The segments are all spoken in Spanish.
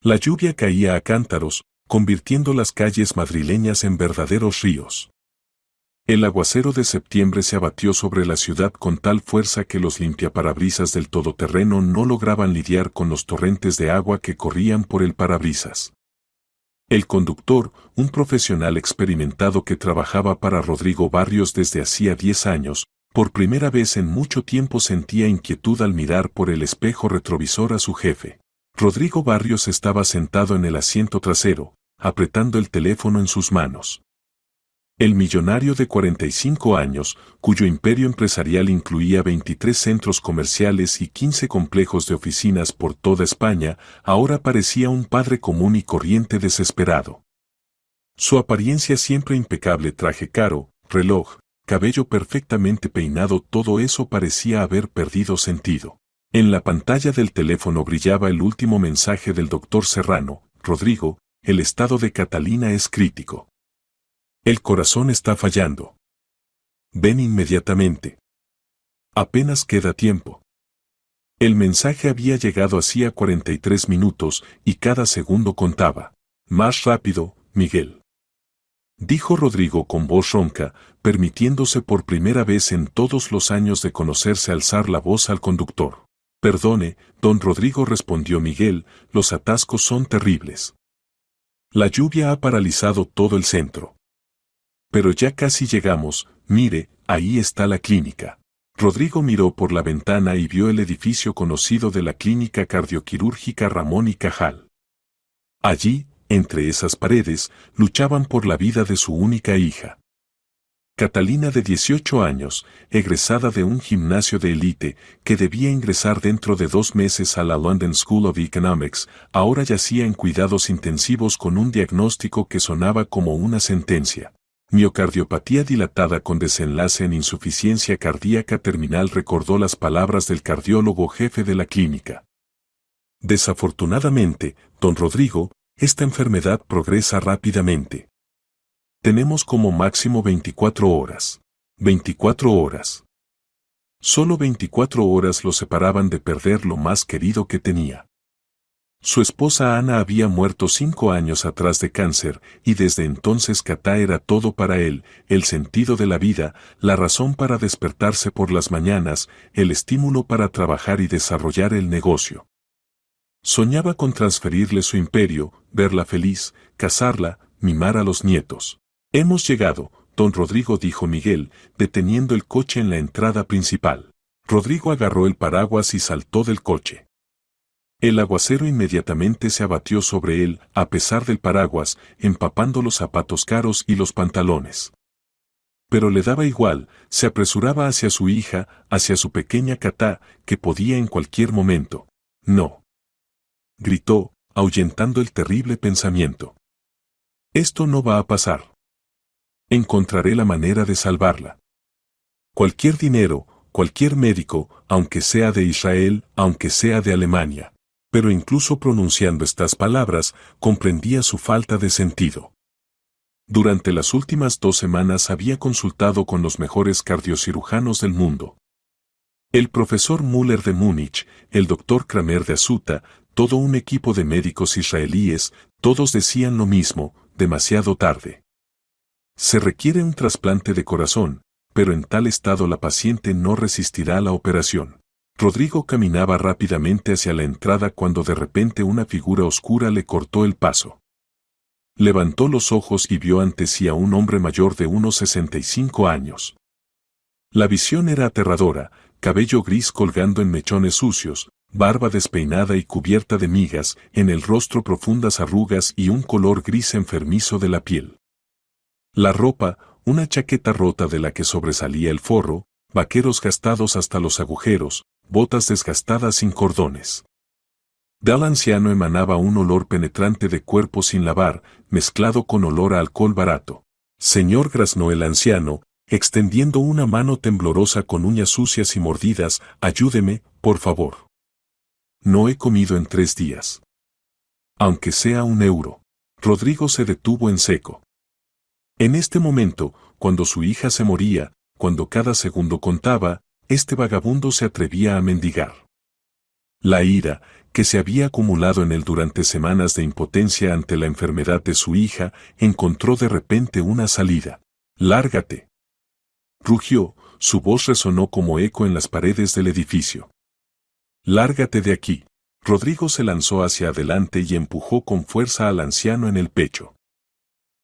La lluvia caía a cántaros, convirtiendo las calles madrileñas en verdaderos ríos. El aguacero de septiembre se abatió sobre la ciudad con tal fuerza que los limpiaparabrisas del todoterreno no lograban lidiar con los torrentes de agua que corrían por el parabrisas. El conductor, un profesional experimentado que trabajaba para Rodrigo Barrios desde hacía 10 años, por primera vez en mucho tiempo sentía inquietud al mirar por el espejo retrovisor a su jefe. Rodrigo Barrios estaba sentado en el asiento trasero, apretando el teléfono en sus manos. El millonario de 45 años, cuyo imperio empresarial incluía 23 centros comerciales y 15 complejos de oficinas por toda España, ahora parecía un padre común y corriente desesperado. Su apariencia siempre impecable, traje caro, reloj, cabello perfectamente peinado, todo eso parecía haber perdido sentido. En la pantalla del teléfono brillaba el último mensaje del doctor Serrano: Rodrigo, el estado de Catalina es crítico. El corazón está fallando. Ven inmediatamente. Apenas queda tiempo. El mensaje había llegado hacía 43 minutos y cada segundo contaba. Más rápido, Miguel. Dijo Rodrigo con voz ronca, permitiéndose por primera vez en todos los años de conocerse alzar la voz al conductor. Perdone, don Rodrigo, respondió Miguel, los atascos son terribles. La lluvia ha paralizado todo el centro. Pero ya casi llegamos, mire, ahí está la clínica. Rodrigo miró por la ventana y vio el edificio conocido de la Clínica Cardioquirúrgica Ramón y Cajal. Allí, entre esas paredes, luchaban por la vida de su única hija. Catalina, de 18 años, egresada de un gimnasio de élite, que debía ingresar dentro de 2 meses a la London School of Economics, ahora yacía en cuidados intensivos con un diagnóstico que sonaba como una sentencia. Miocardiopatía dilatada con desenlace en insuficiencia cardíaca terminal, recordó las palabras del cardiólogo jefe de la clínica. Desafortunadamente, don Rodrigo, esta enfermedad progresa rápidamente. Tenemos como máximo 24 horas. 24 horas. Solo 24 horas lo separaban de perder lo más querido que tenía. Su esposa Ana había muerto 5 años atrás de cáncer, y desde entonces Cata era todo para él, el sentido de la vida, la razón para despertarse por las mañanas, el estímulo para trabajar y desarrollar el negocio. Soñaba con transferirle su imperio, verla feliz, casarla, mimar a los nietos. Hemos llegado, don Rodrigo, dijo Miguel, deteniendo el coche en la entrada principal. Rodrigo agarró el paraguas y saltó del coche. El aguacero inmediatamente se abatió sobre él, a pesar del paraguas, empapando los zapatos caros y los pantalones. Pero le daba igual, se apresuraba hacia su hija, hacia su pequeña Cata, que podía en cualquier momento. No. Gritó, ahuyentando el terrible pensamiento. Esto no va a pasar. Encontraré la manera de salvarla. Cualquier dinero, cualquier médico, aunque sea de Israel, aunque sea de Alemania. Pero incluso pronunciando estas palabras, comprendía su falta de sentido. Durante las últimas 2 semanas había consultado con los mejores cardiocirujanos del mundo. El profesor Müller de Múnich, el doctor Kramer de Asuta, todo un equipo de médicos israelíes, todos decían lo mismo: demasiado tarde. Se requiere un trasplante de corazón, pero en tal estado la paciente no resistirá la operación. Rodrigo caminaba rápidamente hacia la entrada cuando de repente una figura oscura le cortó el paso. Levantó los ojos y vio ante sí a un hombre mayor de unos 65 años. La visión era aterradora: cabello gris colgando en mechones sucios, barba despeinada y cubierta de migas, en el rostro profundas arrugas y un color gris enfermizo de la piel. La ropa, una chaqueta rota de la que sobresalía el forro, vaqueros gastados hasta los agujeros, botas desgastadas sin cordones. Del anciano emanaba un olor penetrante de cuerpo sin lavar, mezclado con olor a alcohol barato. Señor, graznó el anciano, extendiendo una mano temblorosa con uñas sucias y mordidas, ayúdeme, por favor. No he comido en 3 días. Aunque sea 1 euro. Rodrigo se detuvo en seco. En este momento, cuando su hija se moría, cuando cada segundo contaba, este vagabundo se atrevía a mendigar. La ira, que se había acumulado en él durante semanas de impotencia ante la enfermedad de su hija, encontró de repente una salida. «¡Lárgate!», rugió, su voz resonó como eco en las paredes del edificio. «¡Lárgate de aquí!». Rodrigo se lanzó hacia adelante y empujó con fuerza al anciano en el pecho.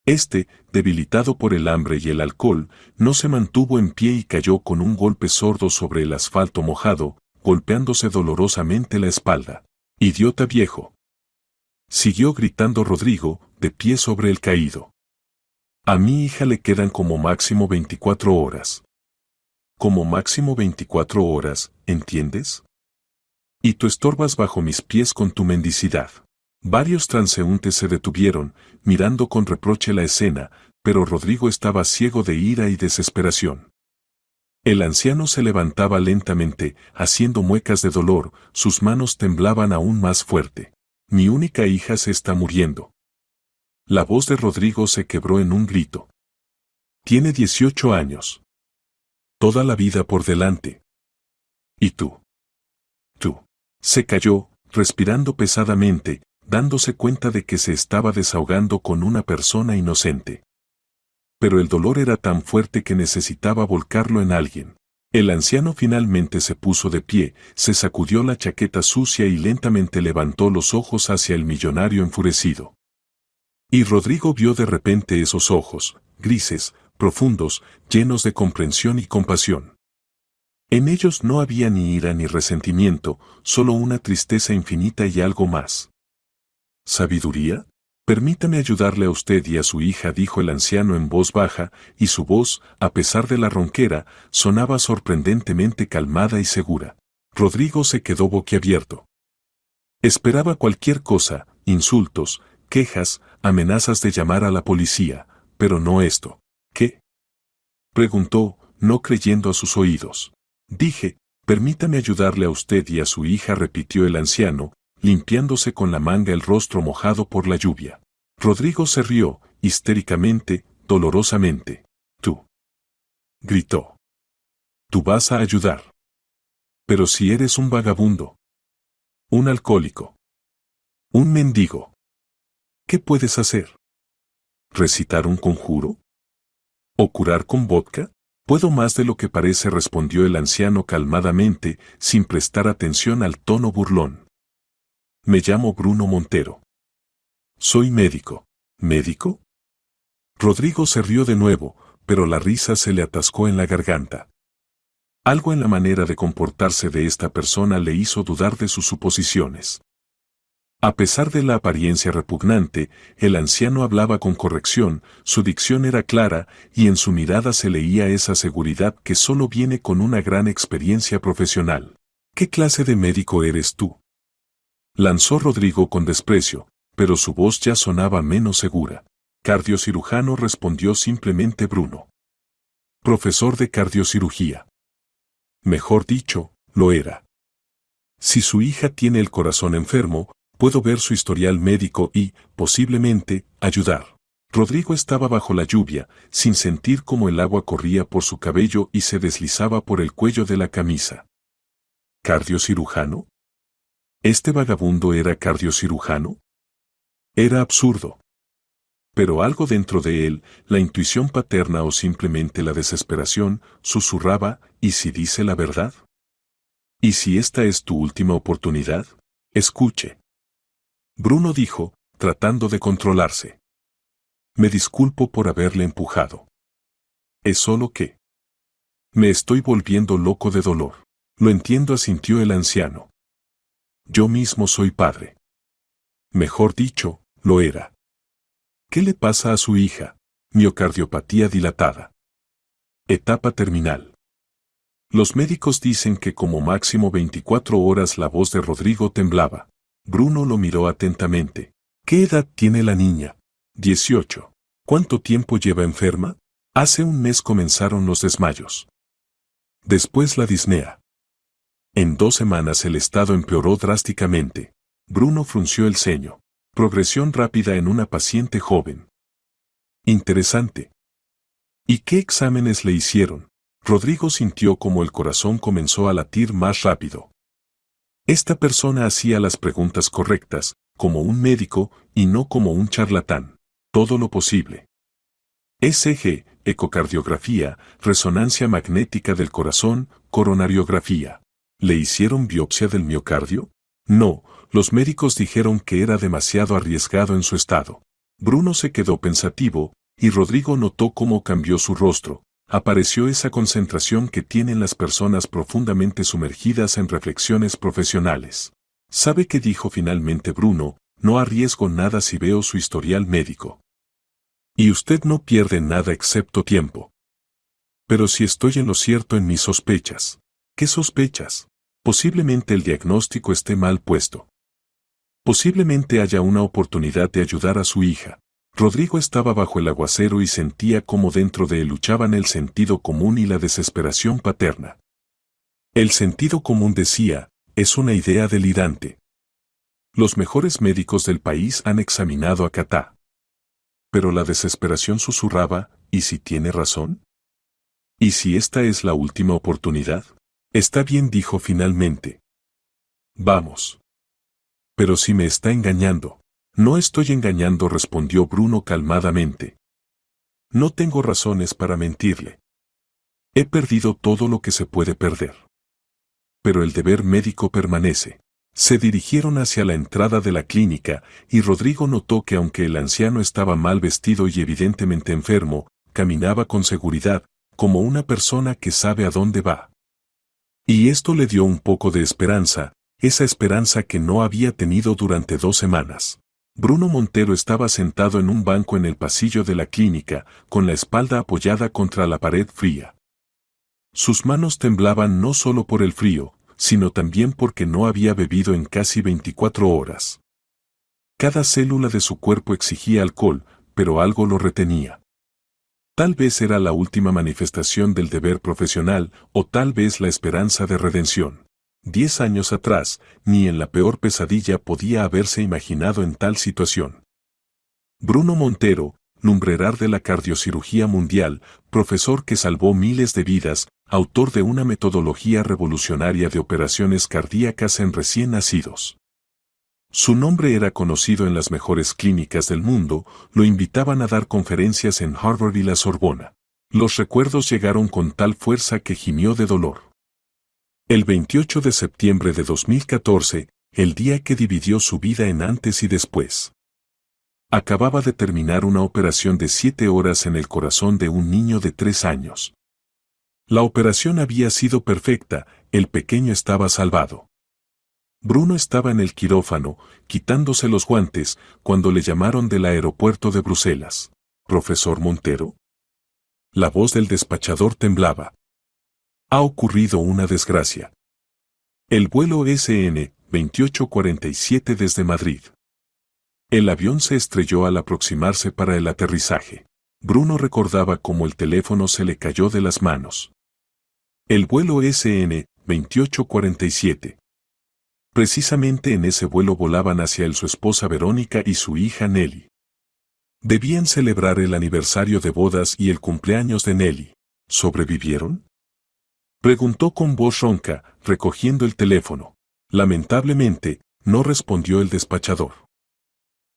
Este, debilitado por el hambre y el alcohol, no se mantuvo en pie y cayó con un golpe sordo sobre el asfalto mojado, golpeándose dolorosamente la espalda. «¡Idiota viejo!», siguió gritando Rodrigo, de pie sobre el caído. «A mi hija le quedan como máximo 24 horas. Como máximo 24 horas, ¿entiendes? Y tú estorbas bajo mis pies con tu mendicidad». Varios transeúntes se detuvieron, mirando con reproche la escena, pero Rodrigo estaba ciego de ira y desesperación. El anciano se levantaba lentamente, haciendo muecas de dolor, sus manos temblaban aún más fuerte. «Mi única hija se está muriendo». La voz de Rodrigo se quebró en un grito. «Tiene 18 años. Toda la vida por delante. ¿Y tú?» «Tú». Se cayó, respirando pesadamente, dándose cuenta de que se estaba desahogando con una persona inocente. Pero el dolor era tan fuerte que necesitaba volcarlo en alguien. El anciano finalmente se puso de pie, se sacudió la chaqueta sucia y lentamente levantó los ojos hacia el millonario enfurecido. Y Rodrigo vio de repente esos ojos, grises, profundos, llenos de comprensión y compasión. En ellos no había ni ira ni resentimiento, solo una tristeza infinita y algo más. «¿Sabiduría? Permítame ayudarle a usted y a su hija», dijo el anciano en voz baja, y su voz, a pesar de la ronquera, sonaba sorprendentemente calmada y segura. Rodrigo se quedó boquiabierto. Esperaba cualquier cosa, insultos, quejas, amenazas de llamar a la policía, pero no esto. «¿Qué?», preguntó, no creyendo a sus oídos. «Dije, permítame ayudarle a usted y a su hija», repitió el anciano, limpiándose con la manga el rostro mojado por la lluvia. Rodrigo se rió, histéricamente, dolorosamente. «¿Tú?», gritó. «¿Tú vas a ayudar? Pero si eres un vagabundo, un alcohólico, un mendigo, ¿qué puedes hacer? ¿Recitar un conjuro? ¿O curar con vodka?». «Puedo más de lo que parece», respondió el anciano calmadamente, sin prestar atención al tono burlón. «Me llamo Bruno Montero. Soy médico». «¿Médico?». Rodrigo se rió de nuevo, pero la risa se le atascó en la garganta. Algo en la manera de comportarse de esta persona le hizo dudar de sus suposiciones. A pesar de la apariencia repugnante, el anciano hablaba con corrección, su dicción era clara y en su mirada se leía esa seguridad que solo viene con una gran experiencia profesional. «¿Qué clase de médico eres tú?», lanzó Rodrigo con desprecio, pero su voz ya sonaba menos segura. «Cardiocirujano», respondió simplemente Bruno. «Profesor de cardiocirugía». Mejor dicho, lo era. Si su hija tiene el corazón enfermo, puedo ver su historial médico y, posiblemente, ayudar. Rodrigo estaba bajo la lluvia, sin sentir cómo el agua corría por su cabello y se deslizaba por el cuello de la camisa. ¿Cardiocirujano? ¿Este vagabundo era cardiocirujano? Era absurdo. Pero algo dentro de él, la intuición paterna o simplemente la desesperación, susurraba: ¿y si dice la verdad? ¿Y si esta es tu última oportunidad? Escuche. Bruno dijo, tratando de controlarse. Me disculpo por haberle empujado. Es solo que me estoy volviendo loco de dolor. Lo entiendo, asintió el anciano. Yo mismo soy padre. Mejor dicho, lo era. ¿Qué le pasa a su hija? Miocardiopatía dilatada. Etapa terminal. Los médicos dicen que como máximo 24 horas. La voz de Rodrigo temblaba. Bruno lo miró atentamente. ¿Qué edad tiene la niña? 18. ¿Cuánto tiempo lleva enferma? Hace un mes comenzaron los desmayos. Después la disnea. En 2 semanas el estado empeoró drásticamente. Bruno frunció el ceño. Progresión rápida en una paciente joven. Interesante. ¿Y qué exámenes le hicieron? Rodrigo sintió como el corazón comenzó a latir más rápido. Esta persona hacía las preguntas correctas, como un médico y no como un charlatán. Todo lo posible. ECG, ecocardiografía, resonancia magnética del corazón, coronariografía. ¿Le hicieron biopsia del miocardio? No, los médicos dijeron que era demasiado arriesgado en su estado. Bruno se quedó pensativo, y Rodrigo notó cómo cambió su rostro. Apareció esa concentración que tienen las personas profundamente sumergidas en reflexiones profesionales. ¿Sabe qué dijo finalmente Bruno? No arriesgo nada si veo su historial médico. Y usted no pierde nada excepto tiempo. Pero si estoy en lo cierto en mis sospechas. ¿Qué sospechas? Posiblemente el diagnóstico esté mal puesto. Posiblemente haya una oportunidad de ayudar a su hija. Rodrigo estaba bajo el aguacero y sentía cómo dentro de él luchaban el sentido común y la desesperación paterna. El sentido común decía, es una idea delirante. Los mejores médicos del país han examinado a Katá. Pero la desesperación susurraba, ¿y si tiene razón? ¿Y si esta es la última oportunidad? Está bien, dijo finalmente. Vamos. Pero si me está engañando. No estoy engañando, respondió Bruno calmadamente. No tengo razones para mentirle. He perdido todo lo que se puede perder. Pero el deber médico permanece. Se dirigieron hacia la entrada de la clínica, y Rodrigo notó que aunque el anciano estaba mal vestido y evidentemente enfermo, caminaba con seguridad, como una persona que sabe a dónde va. Y esto le dio un poco de esperanza, esa esperanza que no había tenido durante 2 semanas. Bruno Montero estaba sentado en un banco en el pasillo de la clínica, con la espalda apoyada contra la pared fría. Sus manos temblaban no solo por el frío, sino también porque no había bebido en casi 24 horas. Cada célula de su cuerpo exigía alcohol, pero algo lo retenía. Tal vez era la última manifestación del deber profesional, o tal vez la esperanza de redención. 10 años atrás, ni en la peor pesadilla podía haberse imaginado en tal situación. Bruno Montero, lumbrerar de la cardiocirugía mundial, profesor que salvó miles de vidas, autor de una metodología revolucionaria de operaciones cardíacas en recién nacidos. Su nombre era conocido en las mejores clínicas del mundo, lo invitaban a dar conferencias en Harvard y la Sorbona. Los recuerdos llegaron con tal fuerza que gimió de dolor. El 28 de septiembre de 2014, el día que dividió su vida en antes y después. Acababa de terminar una operación de 7 horas en el corazón de un niño de 3 años. La operación había sido perfecta, el pequeño estaba salvado. Bruno estaba en el quirófano, quitándose los guantes, cuando le llamaron del aeropuerto de Bruselas. ¿Profesor Montero? La voz del despachador temblaba. Ha ocurrido una desgracia. El vuelo SN 2847 desde Madrid. El avión se estrelló al aproximarse para el aterrizaje. Bruno recordaba cómo el teléfono se le cayó de las manos. El vuelo SN 2847. Precisamente en ese vuelo volaban hacia él su esposa Verónica y su hija Nelly. Debían celebrar el aniversario de bodas y el cumpleaños de Nelly. ¿Sobrevivieron? Preguntó con voz ronca, recogiendo el teléfono. Lamentablemente, no respondió el despachador.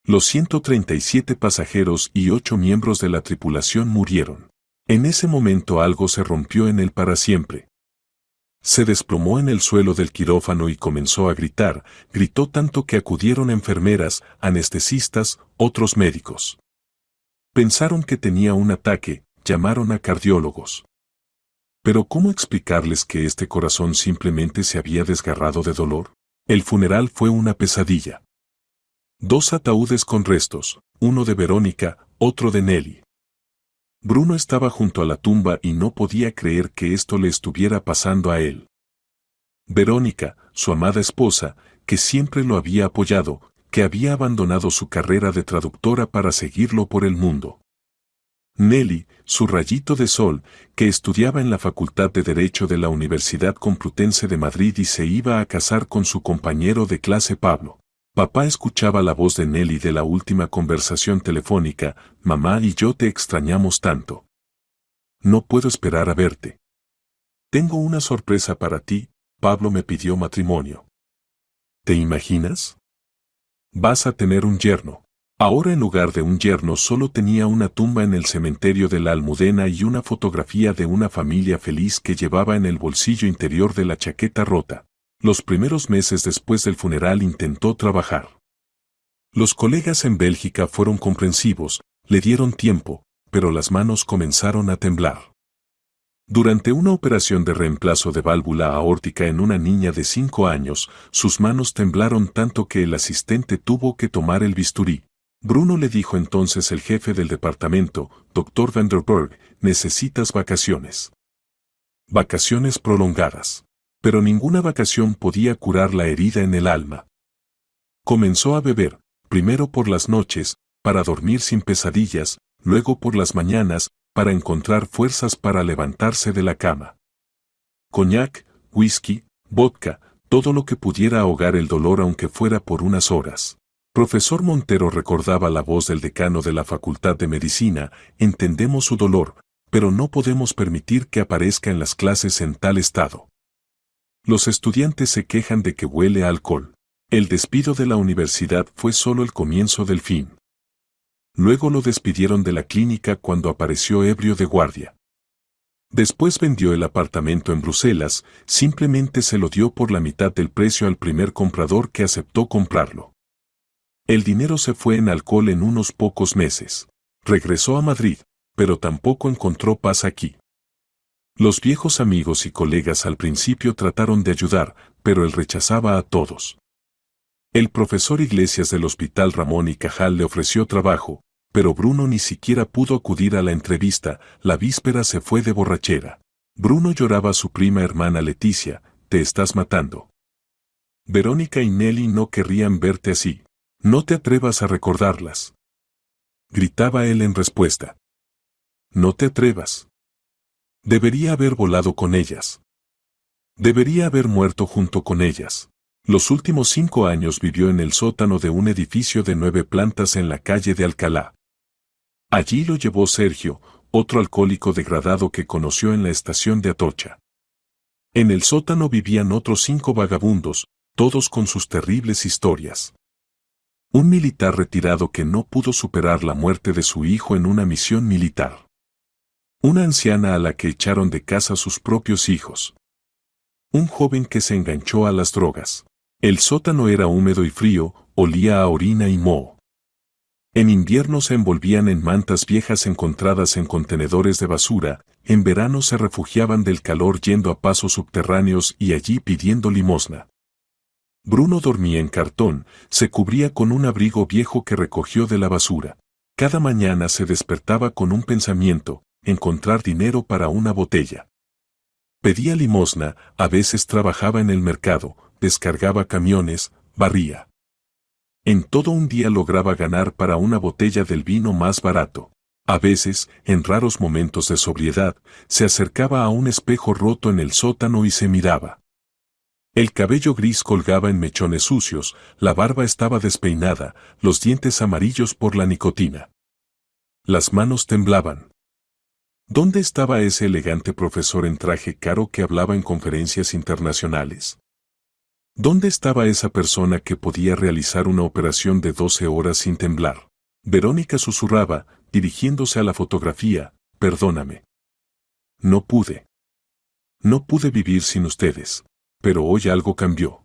Los 137 pasajeros y 8 miembros de la tripulación murieron. En ese momento algo se rompió en él para siempre. Se desplomó en el suelo del quirófano y comenzó a gritar, gritó tanto que acudieron enfermeras, anestesistas, otros médicos. Pensaron que tenía un ataque, llamaron a cardiólogos. Pero ¿cómo explicarles que este corazón simplemente se había desgarrado de dolor? El funeral fue una pesadilla. 2 ataúdes con restos, uno de Verónica, otro de Nelly. Bruno estaba junto a la tumba y no podía creer que esto le estuviera pasando a él. Verónica, su amada esposa, que siempre lo había apoyado, que había abandonado su carrera de traductora para seguirlo por el mundo. Nelly, su rayito de sol, que estudiaba en la Facultad de Derecho de la Universidad Complutense de Madrid y se iba a casar con su compañero de clase Pablo. Papá escuchaba la voz de Nelly de la última conversación telefónica, mamá y yo te extrañamos tanto. No puedo esperar a verte. Tengo una sorpresa para ti, Pablo me pidió matrimonio. ¿Te imaginas? Vas a tener un yerno. Ahora en lugar de un yerno solo tenía una tumba en el cementerio de la Almudena y una fotografía de una familia feliz que llevaba en el bolsillo interior de la chaqueta rota. Los primeros meses después del funeral intentó trabajar. Los colegas en Bélgica fueron comprensivos, le dieron tiempo, pero las manos comenzaron a temblar. Durante una operación de reemplazo de válvula aórtica en una niña de 5 años, sus manos temblaron tanto que el asistente tuvo que tomar el bisturí. Bruno le dijo entonces el jefe del departamento, Dr. Van der Berg, necesitas vacaciones. Vacaciones prolongadas. Pero ninguna vacación podía curar la herida en el alma. Comenzó a beber, primero por las noches, para dormir sin pesadillas, luego por las mañanas, para encontrar fuerzas para levantarse de la cama. Coñac, whisky, vodka, todo lo que pudiera ahogar el dolor aunque fuera por unas horas. Profesor Montero recordaba la voz del decano de la Facultad de Medicina, entendemos su dolor, pero no podemos permitir que aparezca en las clases en tal estado. Los estudiantes se quejan de que huele a alcohol. El despido de la universidad fue solo el comienzo del fin. Luego lo despidieron de la clínica cuando apareció ebrio de guardia. Después vendió el apartamento en Bruselas, simplemente se lo dio por la mitad del precio al primer comprador que aceptó comprarlo. El dinero se fue en alcohol en unos pocos meses. Regresó a Madrid, pero tampoco encontró paz aquí. Los viejos amigos y colegas al principio trataron de ayudar, pero él rechazaba a todos. El profesor Iglesias del Hospital Ramón y Cajal le ofreció trabajo, pero Bruno ni siquiera pudo acudir a la entrevista, la víspera se fue de borrachera. Bruno lloraba a su prima hermana Leticia, te estás matando. Verónica y Nelly no querrían verte así. No te atrevas a recordarlas. Gritaba él en respuesta. No te atrevas. Debería haber volado con ellas. Debería haber muerto junto con ellas. Los últimos 5 años vivió en el sótano de un edificio de 9 plantas en la calle de Alcalá. Allí lo llevó Sergio, otro alcohólico degradado que conoció en la estación de Atocha. En el sótano vivían otros 5 vagabundos, todos con sus terribles historias. Un militar retirado que no pudo superar la muerte de su hijo en una misión militar. Una anciana a la que echaron de casa sus propios hijos. Un joven que se enganchó a las drogas. El sótano era húmedo y frío, olía a orina y moho. En invierno se envolvían en mantas viejas encontradas en contenedores de basura, en verano se refugiaban del calor yendo a pasos subterráneos y allí pidiendo limosna. Bruno dormía en cartón, se cubría con un abrigo viejo que recogió de la basura. Cada mañana se despertaba con un pensamiento, encontrar dinero para una botella. Pedía limosna, a veces trabajaba en el mercado, descargaba camiones, barría. En todo un día lograba ganar para una botella del vino más barato. A veces, en raros momentos de sobriedad, se acercaba a un espejo roto en el sótano y se miraba. El cabello gris colgaba en mechones sucios, la barba estaba despeinada, los dientes amarillos por la nicotina. Las manos temblaban. ¿Dónde estaba ese elegante profesor en traje caro que hablaba en conferencias internacionales? ¿Dónde estaba esa persona que podía realizar una operación de 12 horas sin temblar? Verónica susurraba, dirigiéndose a la fotografía, perdóname. No pude. No pude vivir sin ustedes. Pero hoy algo cambió.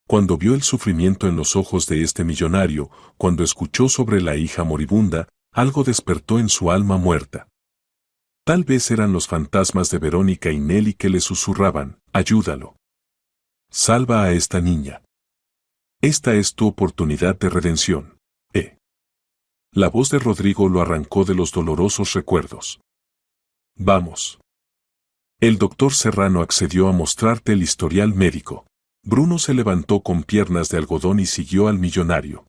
Cuando vio el sufrimiento en los ojos de este millonario, cuando escuchó sobre la hija moribunda, algo despertó en su alma muerta. Tal vez eran los fantasmas de Verónica y Nelly que le susurraban, ayúdalo. Salva a esta niña. Esta es tu oportunidad de redención. La voz de Rodrigo lo arrancó de los dolorosos recuerdos. Vamos. El doctor Serrano accedió a mostrarte el historial médico. Bruno se levantó con piernas de algodón y siguió al millonario.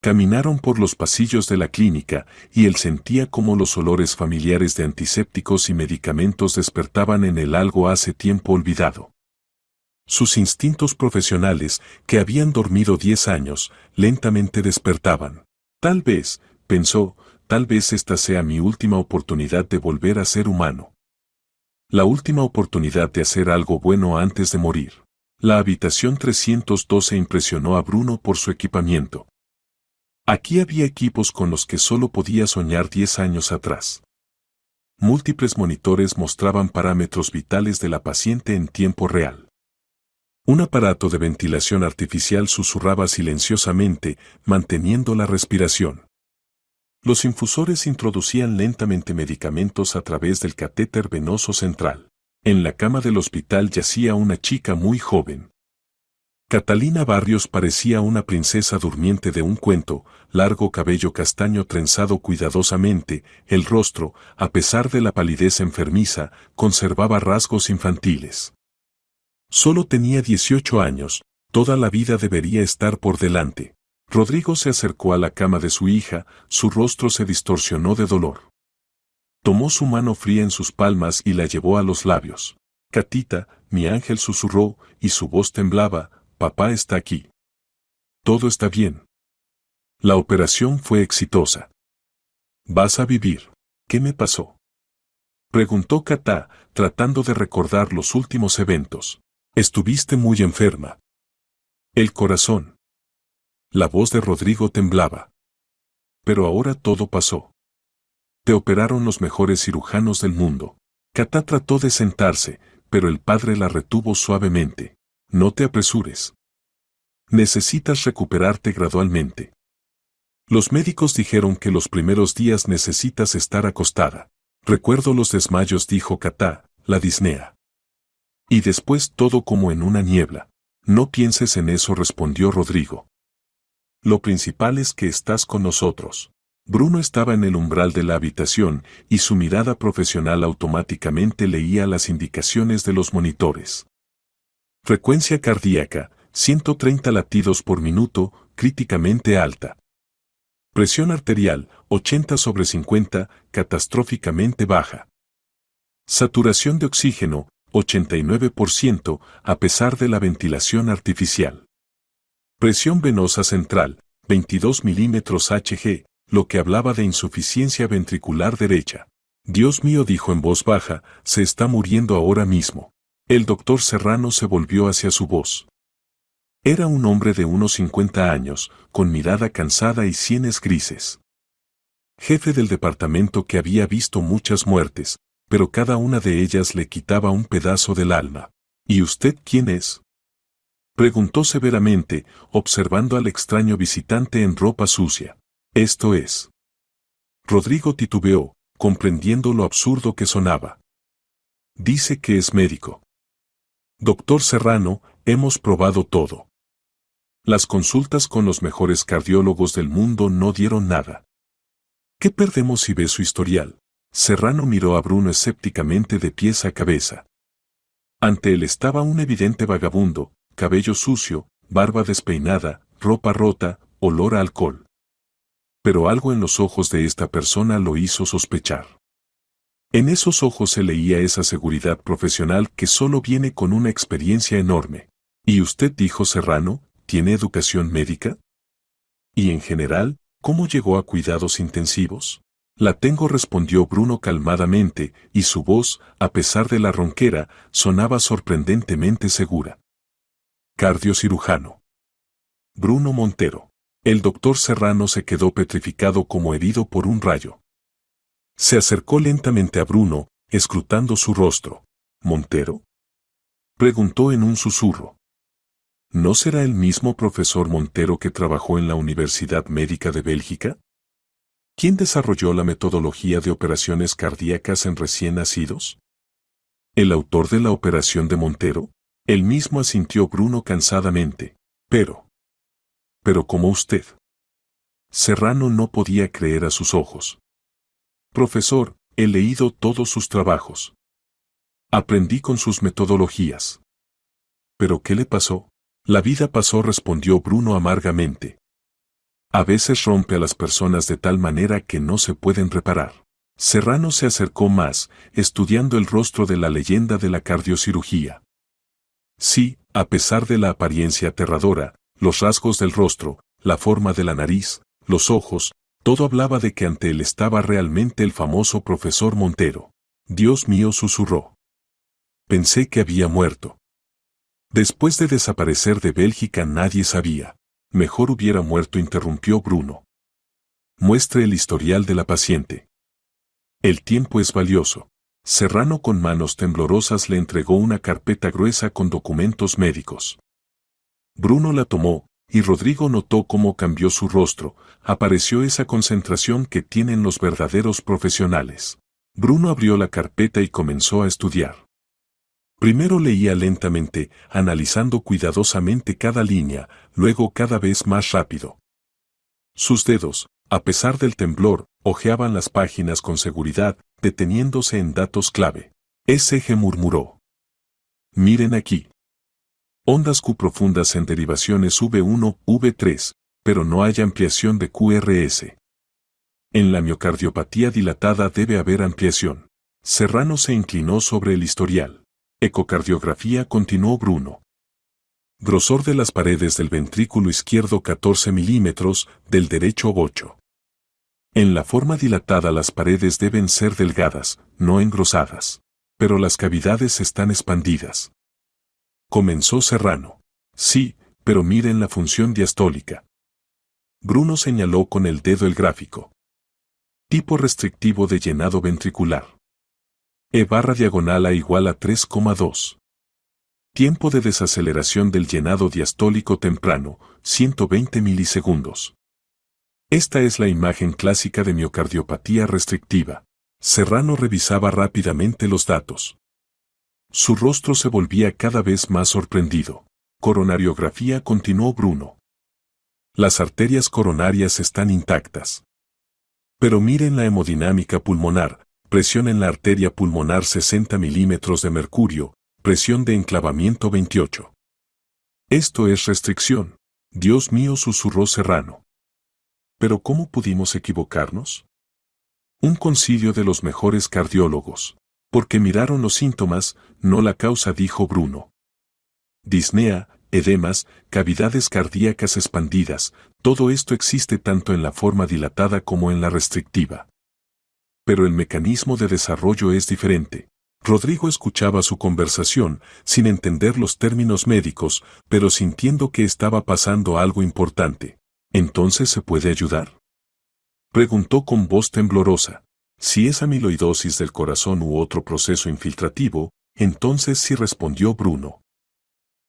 Caminaron por los pasillos de la clínica y él sentía como los olores familiares de antisépticos y medicamentos despertaban en él algo hace tiempo olvidado. Sus instintos profesionales, que habían dormido 10 años, lentamente despertaban. Tal vez, pensó, tal vez esta sea mi última oportunidad de volver a ser humano. La última oportunidad de hacer algo bueno antes de morir. La habitación 312 impresionó a Bruno por su equipamiento. Aquí había equipos con los que solo podía soñar 10 años atrás. Múltiples monitores mostraban parámetros vitales de la paciente en tiempo real. Un aparato de ventilación artificial susurraba silenciosamente, manteniendo la respiración. Los infusores introducían lentamente medicamentos a través del catéter venoso central. En la cama del hospital yacía una chica muy joven. Catalina Barrios parecía una princesa durmiente de un cuento, largo cabello castaño trenzado cuidadosamente, el rostro, a pesar de la palidez enfermiza, conservaba rasgos infantiles. Solo tenía 18 años, toda la vida debería estar por delante. Rodrigo se acercó a la cama de su hija, su rostro se distorsionó de dolor. Tomó su mano fría en sus palmas y la llevó a los labios. Catita, mi ángel, susurró, y su voz temblaba, papá está aquí. Todo está bien. La operación fue exitosa. Vas a vivir. ¿Qué me pasó? Preguntó Catá, tratando de recordar los últimos eventos. Estuviste muy enferma. El corazón. La voz de Rodrigo temblaba. Pero ahora todo pasó. Te operaron los mejores cirujanos del mundo. Catá trató de sentarse, pero el padre la retuvo suavemente. No te apresures. Necesitas recuperarte gradualmente. Los médicos dijeron que los primeros días necesitas estar acostada. Recuerdo los desmayos, dijo Catá, la disnea. Y después todo como en una niebla. No pienses en eso, respondió Rodrigo. Lo principal es que estás con nosotros. Bruno estaba en el umbral de la habitación y su mirada profesional automáticamente leía las indicaciones de los monitores. Frecuencia cardíaca, 130 latidos por minuto, críticamente alta. Presión arterial, 80/50, catastróficamente baja. Saturación de oxígeno, 89%, a pesar de la ventilación artificial. Presión venosa central, 22 milímetros Hg, lo que hablaba de insuficiencia ventricular derecha. Dios mío, dijo en voz baja, se está muriendo ahora mismo. El doctor Serrano se volvió hacia su voz. Era un hombre de unos 50 años, con mirada cansada y sienes grises. Jefe del departamento que había visto muchas muertes, pero cada una de ellas le quitaba un pedazo del alma. ¿Y usted quién es? Preguntó severamente, observando al extraño visitante en ropa sucia. Esto es. Rodrigo titubeó, comprendiendo lo absurdo que sonaba. Dice que es médico. Doctor Serrano, hemos probado todo. Las consultas con los mejores cardiólogos del mundo no dieron nada. ¿Qué perdemos si ve su historial? Serrano miró a Bruno escépticamente de pies a cabeza. Ante él estaba un evidente vagabundo, cabello sucio, barba despeinada, ropa rota, olor a alcohol. Pero algo en los ojos de esta persona lo hizo sospechar. En esos ojos se leía esa seguridad profesional que solo viene con una experiencia enorme. ¿Y usted, dijo Serrano, tiene educación médica? ¿Y en general, cómo llegó a cuidados intensivos? La tengo, respondió Bruno calmadamente, y su voz, a pesar de la ronquera, sonaba sorprendentemente segura. Cardiocirujano. Bruno Montero. El doctor Serrano se quedó petrificado como herido por un rayo. Se acercó lentamente a Bruno, escrutando su rostro. ¿Montero? Preguntó en un susurro. ¿No será el mismo profesor Montero que trabajó en la Universidad Médica de Bélgica? ¿Quién desarrolló la metodología de operaciones cardíacas en recién nacidos? ¿El autor de la operación de Montero? El mismo, asintió Bruno cansadamente. Pero como usted. Serrano no podía creer a sus ojos. Profesor, he leído todos sus trabajos. Aprendí con sus metodologías. ¿Pero qué le pasó? La vida pasó, respondió Bruno amargamente. A veces rompe a las personas de tal manera que no se pueden reparar. Serrano se acercó más, estudiando el rostro de la leyenda de la cardiocirugía. Sí, a pesar de la apariencia aterradora, los rasgos del rostro, la forma de la nariz, los ojos, todo hablaba de que ante él estaba realmente el famoso profesor Montero. Dios mío, susurró. Pensé que había muerto. Después de desaparecer de Bélgica nadie sabía. Mejor hubiera muerto, interrumpió Bruno. Muestre el historial de la paciente. El tiempo es valioso. Serrano con manos temblorosas le entregó una carpeta gruesa con documentos médicos. Bruno la tomó, y Rodrigo notó cómo cambió su rostro. Apareció esa concentración que tienen los verdaderos profesionales. Bruno abrió la carpeta y comenzó a estudiar. Primero leía lentamente, analizando cuidadosamente cada línea, luego cada vez más rápido. Sus dedos, a pesar del temblor, hojeaban las páginas con seguridad, deteniéndose en datos clave. SG murmuró. Miren aquí. Ondas Q profundas en derivaciones V1, V3, pero no hay ampliación de QRS. En la miocardiopatía dilatada debe haber ampliación. Serrano se inclinó sobre el historial. Ecocardiografía, continuó Bruno. Grosor de las paredes del ventrículo izquierdo 14 milímetros, del derecho 8. En la forma dilatada las paredes deben ser delgadas, no engrosadas. Pero las cavidades están expandidas. Comenzó Serrano. Sí, pero miren la función diastólica. Bruno señaló con el dedo el gráfico. Tipo restrictivo de llenado ventricular. E/diagonal A igual a 3,2. Tiempo de desaceleración del llenado diastólico temprano, 120 milisegundos. Esta es la imagen clásica de miocardiopatía restrictiva. Serrano revisaba rápidamente los datos. Su rostro se volvía cada vez más sorprendido. Coronariografía, continuó Bruno. Las arterias coronarias están intactas. Pero miren la hemodinámica pulmonar, presión en la arteria pulmonar 60 milímetros de mercurio, presión de enclavamiento 28. Esto es restricción. Dios mío, susurró Serrano. ¿Pero cómo pudimos equivocarnos? Un concilio de los mejores cardiólogos. Porque miraron los síntomas, no la causa, dijo Bruno. Disnea, edemas, cavidades cardíacas expandidas, todo esto existe tanto en la forma dilatada como en la restrictiva. Pero el mecanismo de desarrollo es diferente. Rodrigo escuchaba su conversación, sin entender los términos médicos, pero sintiendo que estaba pasando algo importante. ¿Entonces se puede ayudar?, preguntó con voz temblorosa. Si es amiloidosis del corazón u otro proceso infiltrativo, entonces sí, respondió Bruno.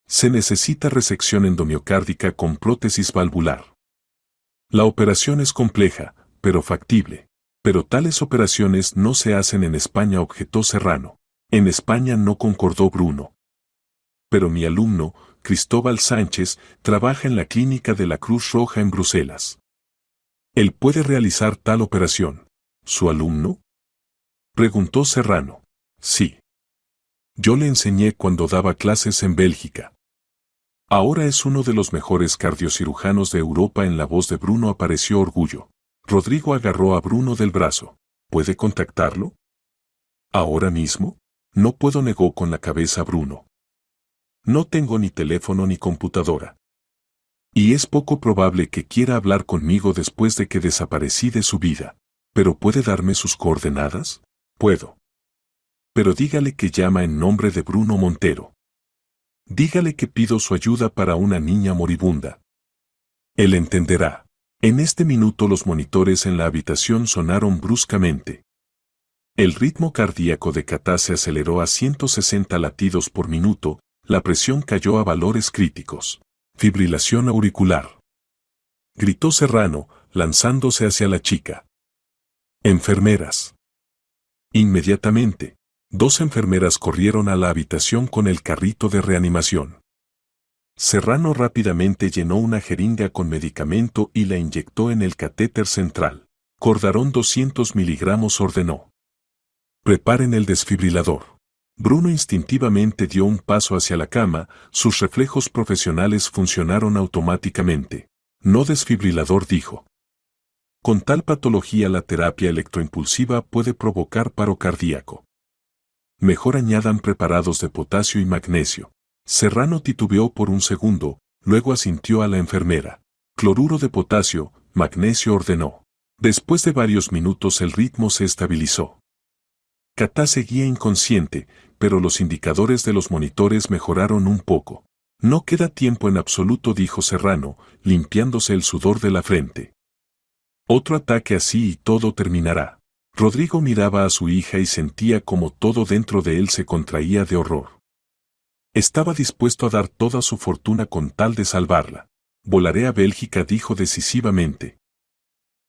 Se necesita resección endomiocárdica con prótesis valvular. La operación es compleja, pero factible. Pero tales operaciones no se hacen en España, objetó Serrano. En España no, concordó Bruno. Pero mi alumno, Cristóbal Sánchez, trabaja en la clínica de la Cruz Roja en Bruselas. Él puede realizar tal operación. ¿Su alumno?, preguntó Serrano. Sí. Yo le enseñé cuando daba clases en Bélgica. Ahora es uno de los mejores cardiocirujanos de Europa. En la voz de Bruno apareció orgullo. Rodrigo agarró a Bruno del brazo. ¿Puede contactarlo? ¿Ahora mismo? No puedo, negó con la cabeza Bruno. No tengo ni teléfono ni computadora. Y es poco probable que quiera hablar conmigo después de que desaparecí de su vida. ¿Pero puede darme sus coordenadas? Puedo. Pero dígale que llama en nombre de Bruno Montero. Dígale que pido su ayuda para una niña moribunda. Él entenderá. En este minuto los monitores en la habitación sonaron bruscamente. El ritmo cardíaco de Katá se aceleró a 160 latidos por minuto, la presión cayó a valores críticos. Fibrilación auricular. Gritó Serrano, lanzándose hacia la chica. Enfermeras. Inmediatamente, 2 enfermeras corrieron a la habitación con el carrito de reanimación. Serrano rápidamente llenó una jeringa con medicamento y la inyectó en el catéter central. Cordarón 200 miligramos, ordenó. Preparen el desfibrilador. Bruno instintivamente dio un paso hacia la cama, sus reflejos profesionales funcionaron automáticamente. No desfibrilador, dijo. Con tal patología la terapia electroimpulsiva puede provocar paro cardíaco. Mejor añadan preparados de potasio y magnesio. Serrano titubeó por un segundo, luego asintió a la enfermera. Cloruro de potasio, magnesio, ordenó. Después de varios minutos el ritmo se estabilizó. Katá seguía inconsciente, pero los indicadores de los monitores mejoraron un poco. No queda tiempo en absoluto, dijo Serrano, limpiándose el sudor de la frente. Otro ataque así y todo terminará. Rodrigo miraba a su hija y sentía como todo dentro de él se contraía de horror. Estaba dispuesto a dar toda su fortuna con tal de salvarla. Volaré a Bélgica, dijo decisivamente.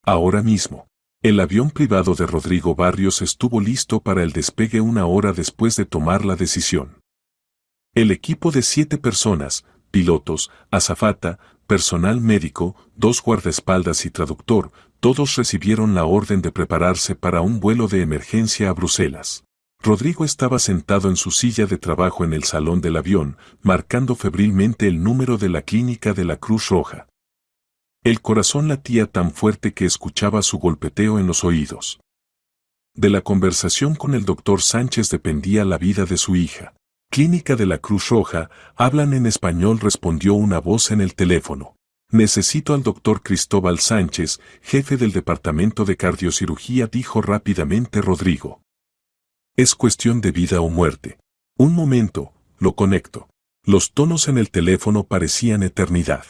Ahora mismo. El avión privado de Rodrigo Barrios estuvo listo para el despegue 1 hora después de tomar la decisión. El equipo de 7 personas, pilotos, azafata, personal médico, 2 guardaespaldas y traductor, todos recibieron la orden de prepararse para un vuelo de emergencia a Bruselas. Rodrigo estaba sentado en su silla de trabajo en el salón del avión, marcando febrilmente el número de la clínica de la Cruz Roja. El corazón latía tan fuerte que escuchaba su golpeteo en los oídos. De la conversación con el doctor Sánchez dependía la vida de su hija. Clínica de la Cruz Roja, hablan en español, respondió una voz en el teléfono. Necesito al doctor Cristóbal Sánchez, jefe del departamento de cardiocirugía, dijo rápidamente Rodrigo. Es cuestión de vida o muerte. Un momento, lo conecto. Los tonos en el teléfono parecían eternidad.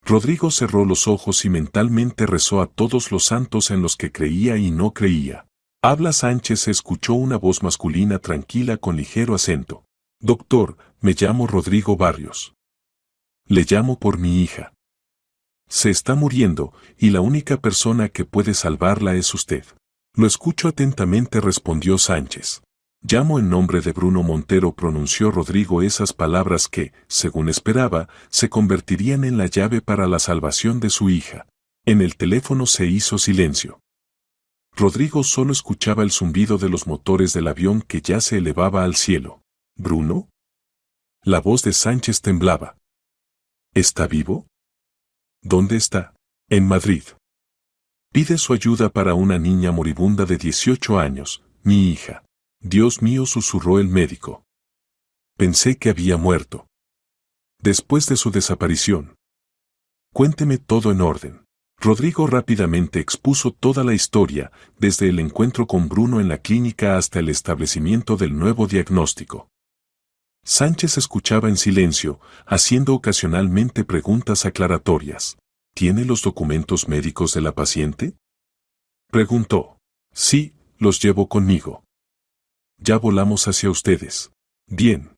Rodrigo cerró los ojos y mentalmente rezó a todos los santos en los que creía y no creía. Habla Sánchez, se escuchó una voz masculina tranquila con ligero acento. Doctor, me llamo Rodrigo Barrios. Le llamo por mi hija. Se está muriendo, y la única persona que puede salvarla es usted. Lo escucho atentamente, respondió Sánchez. Llamo en nombre de Bruno Montero, pronunció Rodrigo esas palabras que, según esperaba, se convertirían en la llave para la salvación de su hija. En el teléfono se hizo silencio. Rodrigo solo escuchaba el zumbido de los motores del avión que ya se elevaba al cielo. ¿Bruno? La voz de Sánchez temblaba. ¿Está vivo? ¿Dónde está? En Madrid. Pide su ayuda para una niña moribunda de 18 años, mi hija. Dios mío, susurró el médico. Pensé que había muerto. Después de su desaparición. Cuénteme todo en orden. Rodrigo rápidamente expuso toda la historia, desde el encuentro con Bruno en la clínica hasta el establecimiento del nuevo diagnóstico. Sánchez escuchaba en silencio, haciendo ocasionalmente preguntas aclaratorias. ¿Tiene los documentos médicos de la paciente? Preguntó. Sí, los llevo conmigo. Ya volamos hacia ustedes. Bien.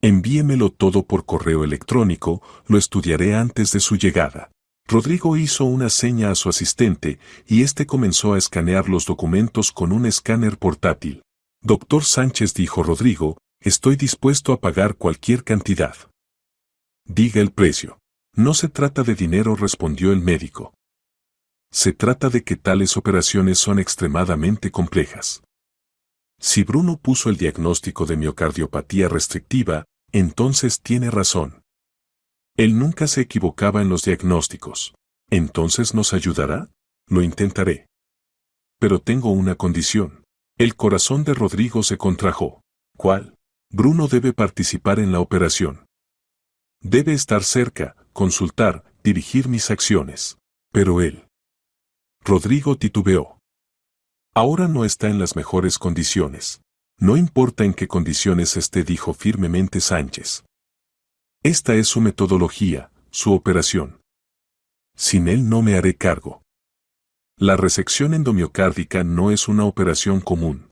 Envíemelo todo por correo electrónico, lo estudiaré antes de su llegada. Rodrigo hizo una seña a su asistente, y éste comenzó a escanear los documentos con un escáner portátil. Doctor Sánchez, dijo Rodrigo, estoy dispuesto a pagar cualquier cantidad. Diga el precio. No se trata de dinero, respondió el médico. Se trata de que tales operaciones son extremadamente complejas. Si Bruno puso el diagnóstico de miocardiopatía restrictiva, entonces tiene razón. Él nunca se equivocaba en los diagnósticos. ¿Entonces nos ayudará? Lo intentaré. Pero tengo una condición. El corazón de Rodrigo se contrajo. ¿Cuál? Bruno debe participar en la operación. Debe estar cerca, consultar, dirigir mis acciones. Pero él. Rodrigo titubeó. Ahora no está en las mejores condiciones. No importa en qué condiciones esté, dijo firmemente Sánchez. Esta es su metodología, su operación. Sin él no me haré cargo. La resección endomiocárdica no es una operación común.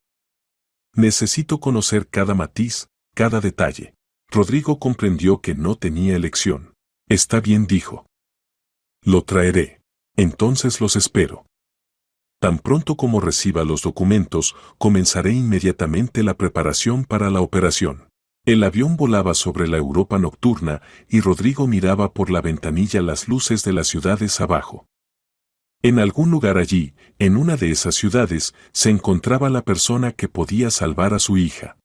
Necesito conocer cada matiz, cada detalle. Rodrigo comprendió que no tenía elección. Está bien, dijo. Lo traeré. Entonces los espero. Tan pronto como reciba los documentos, comenzaré inmediatamente la preparación para la operación. El avión volaba sobre la Europa nocturna y Rodrigo miraba por la ventanilla las luces de las ciudades abajo. En algún lugar allí, en una de esas ciudades, se encontraba la persona que podía salvar a su hija.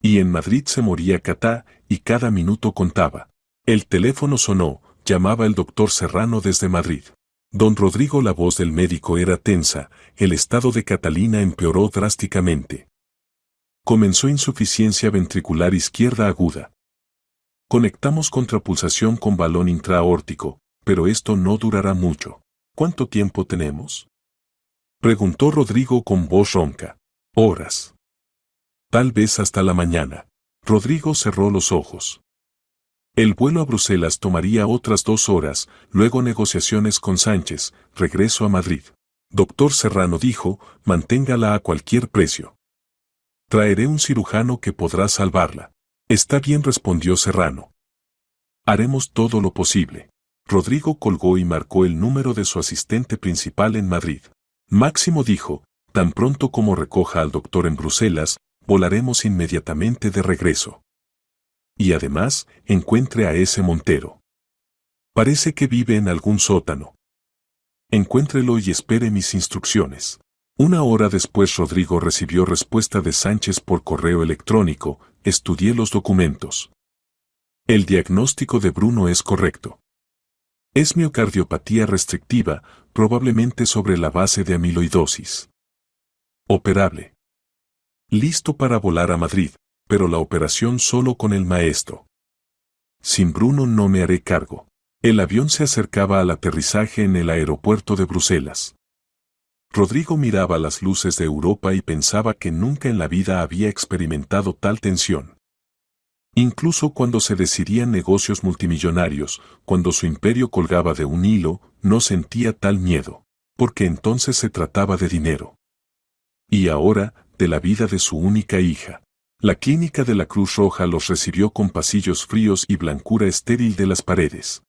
Y en Madrid se moría Catá, y cada minuto contaba. El teléfono sonó, llamaba el doctor Serrano desde Madrid. Don Rodrigo, la voz del médico era tensa, el estado de Catalina empeoró drásticamente. Comenzó insuficiencia ventricular izquierda aguda. Conectamos contrapulsación con balón intraaórtico, pero esto no durará mucho. ¿Cuánto tiempo tenemos? Preguntó Rodrigo con voz ronca. Horas. Tal vez hasta la mañana. Rodrigo cerró los ojos. El vuelo a Bruselas tomaría otras 2 horas, luego negociaciones con Sánchez, regreso a Madrid. Doctor Serrano dijo, manténgala a cualquier precio. Traeré un cirujano que podrá salvarla. Está bien, respondió Serrano. Haremos todo lo posible. Rodrigo colgó y marcó el número de su asistente principal en Madrid. Máximo dijo, tan pronto como recoja al doctor en Bruselas, volaremos inmediatamente de regreso. Y además, encuentre a ese Montero. Parece que vive en algún sótano. Encuéntrelo y espere mis instrucciones. 1 hora después Rodrigo recibió respuesta de Sánchez por correo electrónico, estudié los documentos. El diagnóstico de Bruno es correcto. Es miocardiopatía restrictiva, probablemente sobre la base de amiloidosis. Operable. Listo para volar a Madrid, pero la operación solo con el maestro. Sin Bruno no me haré cargo. El avión se acercaba al aterrizaje en el aeropuerto de Bruselas. Rodrigo miraba las luces de Europa y pensaba que nunca en la vida había experimentado tal tensión. Incluso cuando se decidían negocios multimillonarios, cuando su imperio colgaba de un hilo, no sentía tal miedo, porque entonces se trataba de dinero. Y ahora, de la vida de su única hija. La clínica de la Cruz Roja los recibió con pasillos fríos y blancura estéril de las paredes.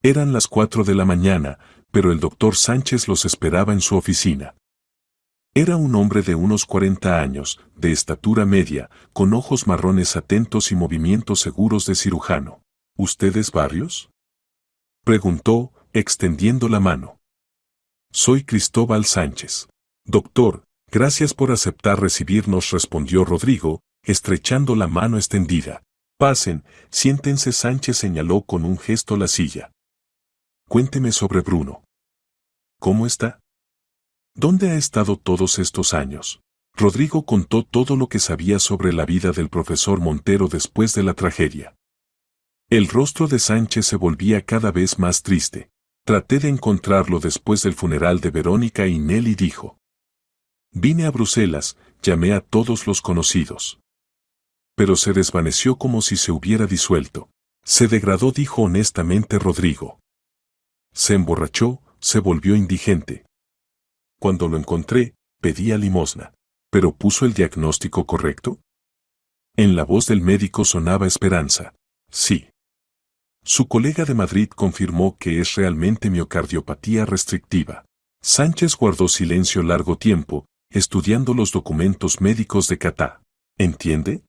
Eran las 4 de la mañana, pero el doctor Sánchez los esperaba en su oficina. Era un hombre de unos 40 años, de estatura media, con ojos marrones atentos y movimientos seguros de cirujano. ¿Usted es Barrios?, preguntó, extendiendo la mano. Soy Cristóbal Sánchez. Doctor, gracias por aceptar recibirnos, respondió Rodrigo, estrechando la mano extendida. Pasen, siéntense. Sánchez señaló con un gesto la silla. Cuénteme sobre Bruno. ¿Cómo está? ¿Dónde ha estado todos estos años? Rodrigo contó todo lo que sabía sobre la vida del profesor Montero después de la tragedia. El rostro de Sánchez se volvía cada vez más triste. Traté de encontrarlo después del funeral de Verónica y Nelly, dijo. Vine a Bruselas, llamé a todos los conocidos. Pero se desvaneció como si se hubiera disuelto. Se degradó, dijo honestamente Rodrigo. Se emborrachó, se volvió indigente. Cuando lo encontré, pedía limosna. ¿Pero puso el diagnóstico correcto? En la voz del médico sonaba esperanza. Sí. Su colega de Madrid confirmó que es realmente miocardiopatía restrictiva. Sánchez guardó silencio largo tiempo, estudiando los documentos médicos de Catá. ¿Entiende?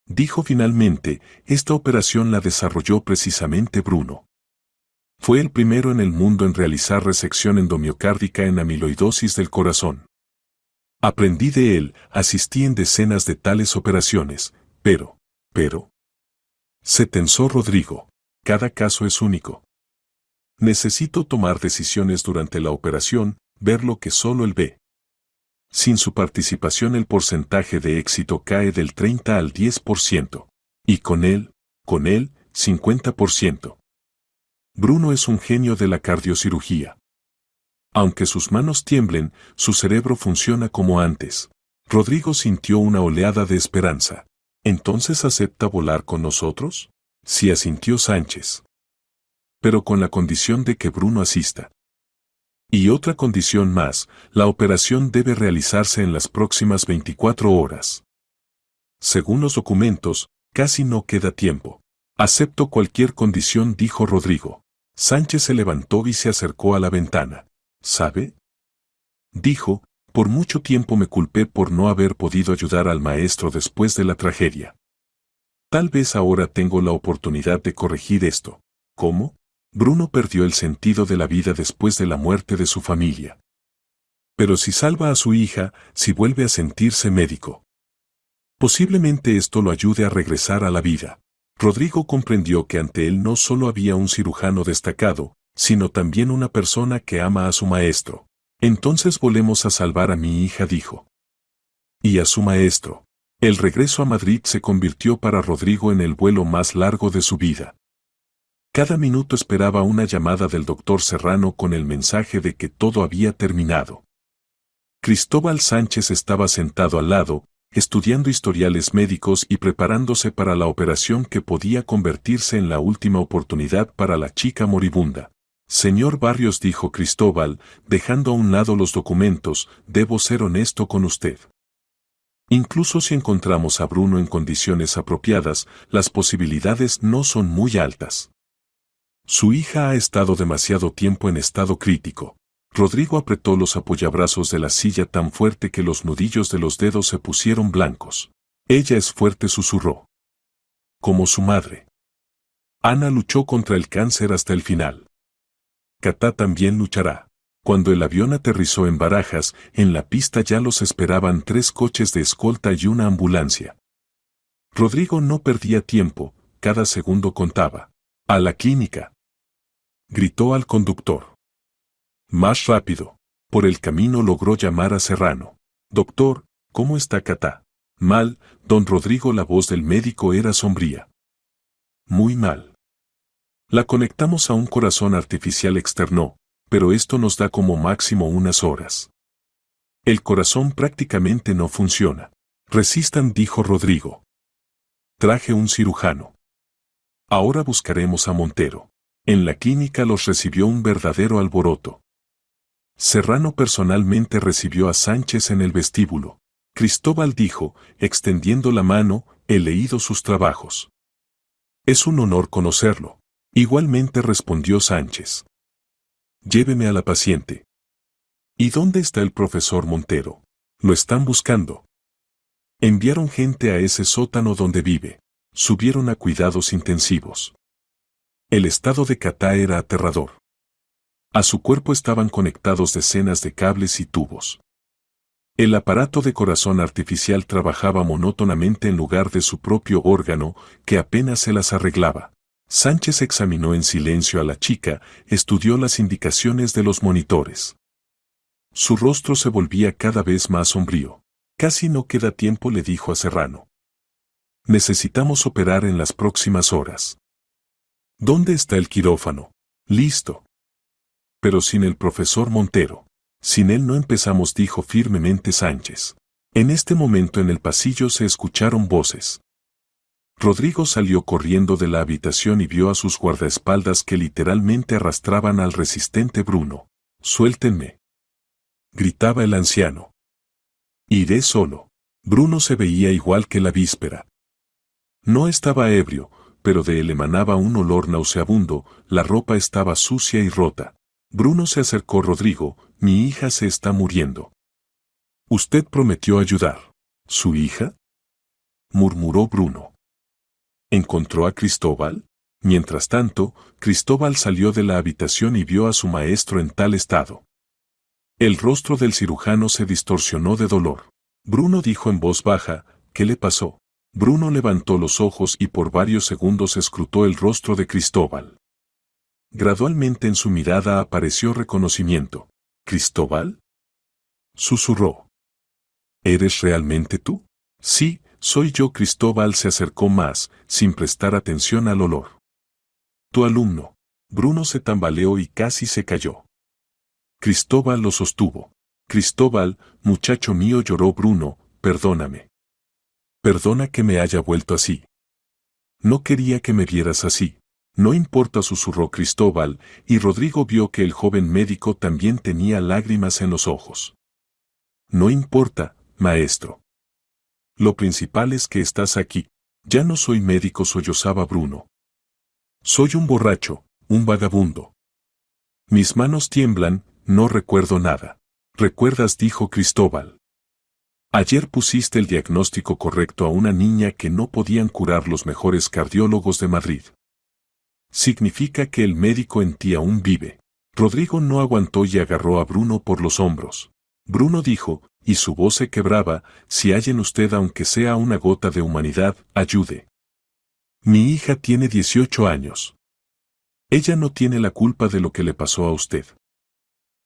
Dijo finalmente, esta operación la desarrolló precisamente Bruno. Fue el primero en el mundo en realizar resección endomiocárdica en amiloidosis del corazón. Aprendí de él, asistí en decenas de tales operaciones, pero... Se tensó Rodrigo. Cada caso es único. Necesito tomar decisiones durante la operación, ver lo que solo él ve. Sin su participación el porcentaje de éxito cae del 30 al 10%. Y con él, 50%. Bruno es un genio de la cardiocirugía. Aunque sus manos tiemblen, su cerebro funciona como antes. Rodrigo sintió una oleada de esperanza. ¿Entonces acepta volar con nosotros? Sí, asintió Sánchez. Pero con la condición de que Bruno asista. Y otra condición más, la operación debe realizarse en las próximas 24 horas. Según los documentos, casi no queda tiempo. Acepto cualquier condición, dijo Rodrigo. Sánchez se levantó y se acercó a la ventana. ¿Sabe?, dijo, por mucho tiempo me culpé por no haber podido ayudar al maestro después de la tragedia. Tal vez ahora tengo la oportunidad de corregir esto. ¿Cómo? Bruno perdió el sentido de la vida después de la muerte de su familia. Pero si salva a su hija, si vuelve a sentirse médico, posiblemente esto lo ayude a regresar a la vida. Rodrigo comprendió que ante él no solo había un cirujano destacado, sino también una persona que ama a su maestro. Entonces volemos a salvar a mi hija, dijo. Y a su maestro. El regreso a Madrid se convirtió para Rodrigo en el vuelo más largo de su vida. Cada minuto esperaba una llamada del doctor Serrano con el mensaje de que todo había terminado. Cristóbal Sánchez estaba sentado al lado, estudiando historiales médicos y preparándose para la operación que podía convertirse en la última oportunidad para la chica moribunda. Señor Barrios, dijo Cristóbal, dejando a un lado los documentos, debo ser honesto con usted. Incluso si encontramos a Bruno en condiciones apropiadas, las posibilidades no son muy altas. Su hija ha estado demasiado tiempo en estado crítico. Rodrigo apretó los apoyabrazos de la silla tan fuerte que los nudillos de los dedos se pusieron blancos. Ella es fuerte, susurró. Como su madre. Ana luchó contra el cáncer hasta el final. Catá también luchará. Cuando el avión aterrizó en Barajas, en la pista ya los esperaban 3 coches de escolta y una ambulancia. Rodrigo no perdía tiempo, cada segundo contaba. ¡A la clínica!, gritó al conductor. Más rápido. Por el camino logró llamar a Serrano. Doctor, ¿cómo está Catá? Mal, don Rodrigo. La voz del médico era sombría. Muy mal. La conectamos a un corazón artificial externo, pero esto nos da como máximo unas horas. El corazón prácticamente no funciona. Resistan, dijo Rodrigo. Traje un cirujano. Ahora buscaremos a Montero. En la clínica los recibió un verdadero alboroto. Serrano personalmente recibió a Sánchez en el vestíbulo. Cristóbal dijo, extendiendo la mano, he leído sus trabajos. Es un honor conocerlo. Igualmente, respondió Sánchez. Lléveme a la paciente. ¿Y dónde está el profesor Montero? Lo están buscando. Enviaron gente a ese sótano donde vive. Subieron a cuidados intensivos. El estado de Catá era aterrador. A su cuerpo estaban conectados decenas de cables y tubos. El aparato de corazón artificial trabajaba monótonamente en lugar de su propio órgano, que apenas se las arreglaba. Sánchez examinó en silencio a la chica, estudió las indicaciones de los monitores. Su rostro se volvía cada vez más sombrío. Casi no queda tiempo, le dijo a Serrano. Necesitamos operar en las próximas horas. ¿Dónde está el quirófano? Listo. Pero sin el profesor Montero. Sin él no empezamos, dijo firmemente Sánchez. En este momento en el pasillo se escucharon voces. Rodrigo salió corriendo de la habitación y vio a sus guardaespaldas que literalmente arrastraban al resistente Bruno. Suéltenme, gritaba el anciano. Iré solo. Bruno se veía igual que la víspera. No estaba ebrio, pero de él emanaba un olor nauseabundo, la ropa estaba sucia y rota. Bruno se acercó. Rodrigo, mi hija se está muriendo. Usted prometió ayudar. ¿Su hija?, murmuró Bruno. ¿Encontró a Cristóbal? Mientras tanto, Cristóbal salió de la habitación y vio a su maestro en tal estado. El rostro del cirujano se distorsionó de dolor. Bruno dijo en voz baja, ¿qué le pasó? Bruno levantó los ojos y por varios segundos escrutó el rostro de Cristóbal. Gradualmente en su mirada apareció reconocimiento. ¿Cristóbal?, susurró. ¿Eres realmente tú? Sí, soy yo. Cristóbal se acercó más, sin prestar atención al olor. Tu alumno. Bruno se tambaleó y casi se cayó. Cristóbal lo sostuvo. Cristóbal, muchacho mío, lloró Bruno, perdóname. Perdona que me haya vuelto así. No quería que me vieras así. No importa, susurró Cristóbal, y Rodrigo vio que el joven médico también tenía lágrimas en los ojos. No importa, maestro. Lo principal es que estás aquí. Ya no soy médico, sollozaba Bruno. Soy un borracho, un vagabundo. Mis manos tiemblan, no recuerdo nada. ¿Recuerdas?, dijo Cristóbal. Ayer pusiste el diagnóstico correcto a una niña que no podían curar los mejores cardiólogos de Madrid. Significa que el médico en ti aún vive. Rodrigo no aguantó y agarró a Bruno por los hombros. Bruno dijo, y su voz se quebraba, si hay en usted aunque sea una gota de humanidad, ayude. Mi hija tiene 18 años. Ella no tiene la culpa de lo que le pasó a usted.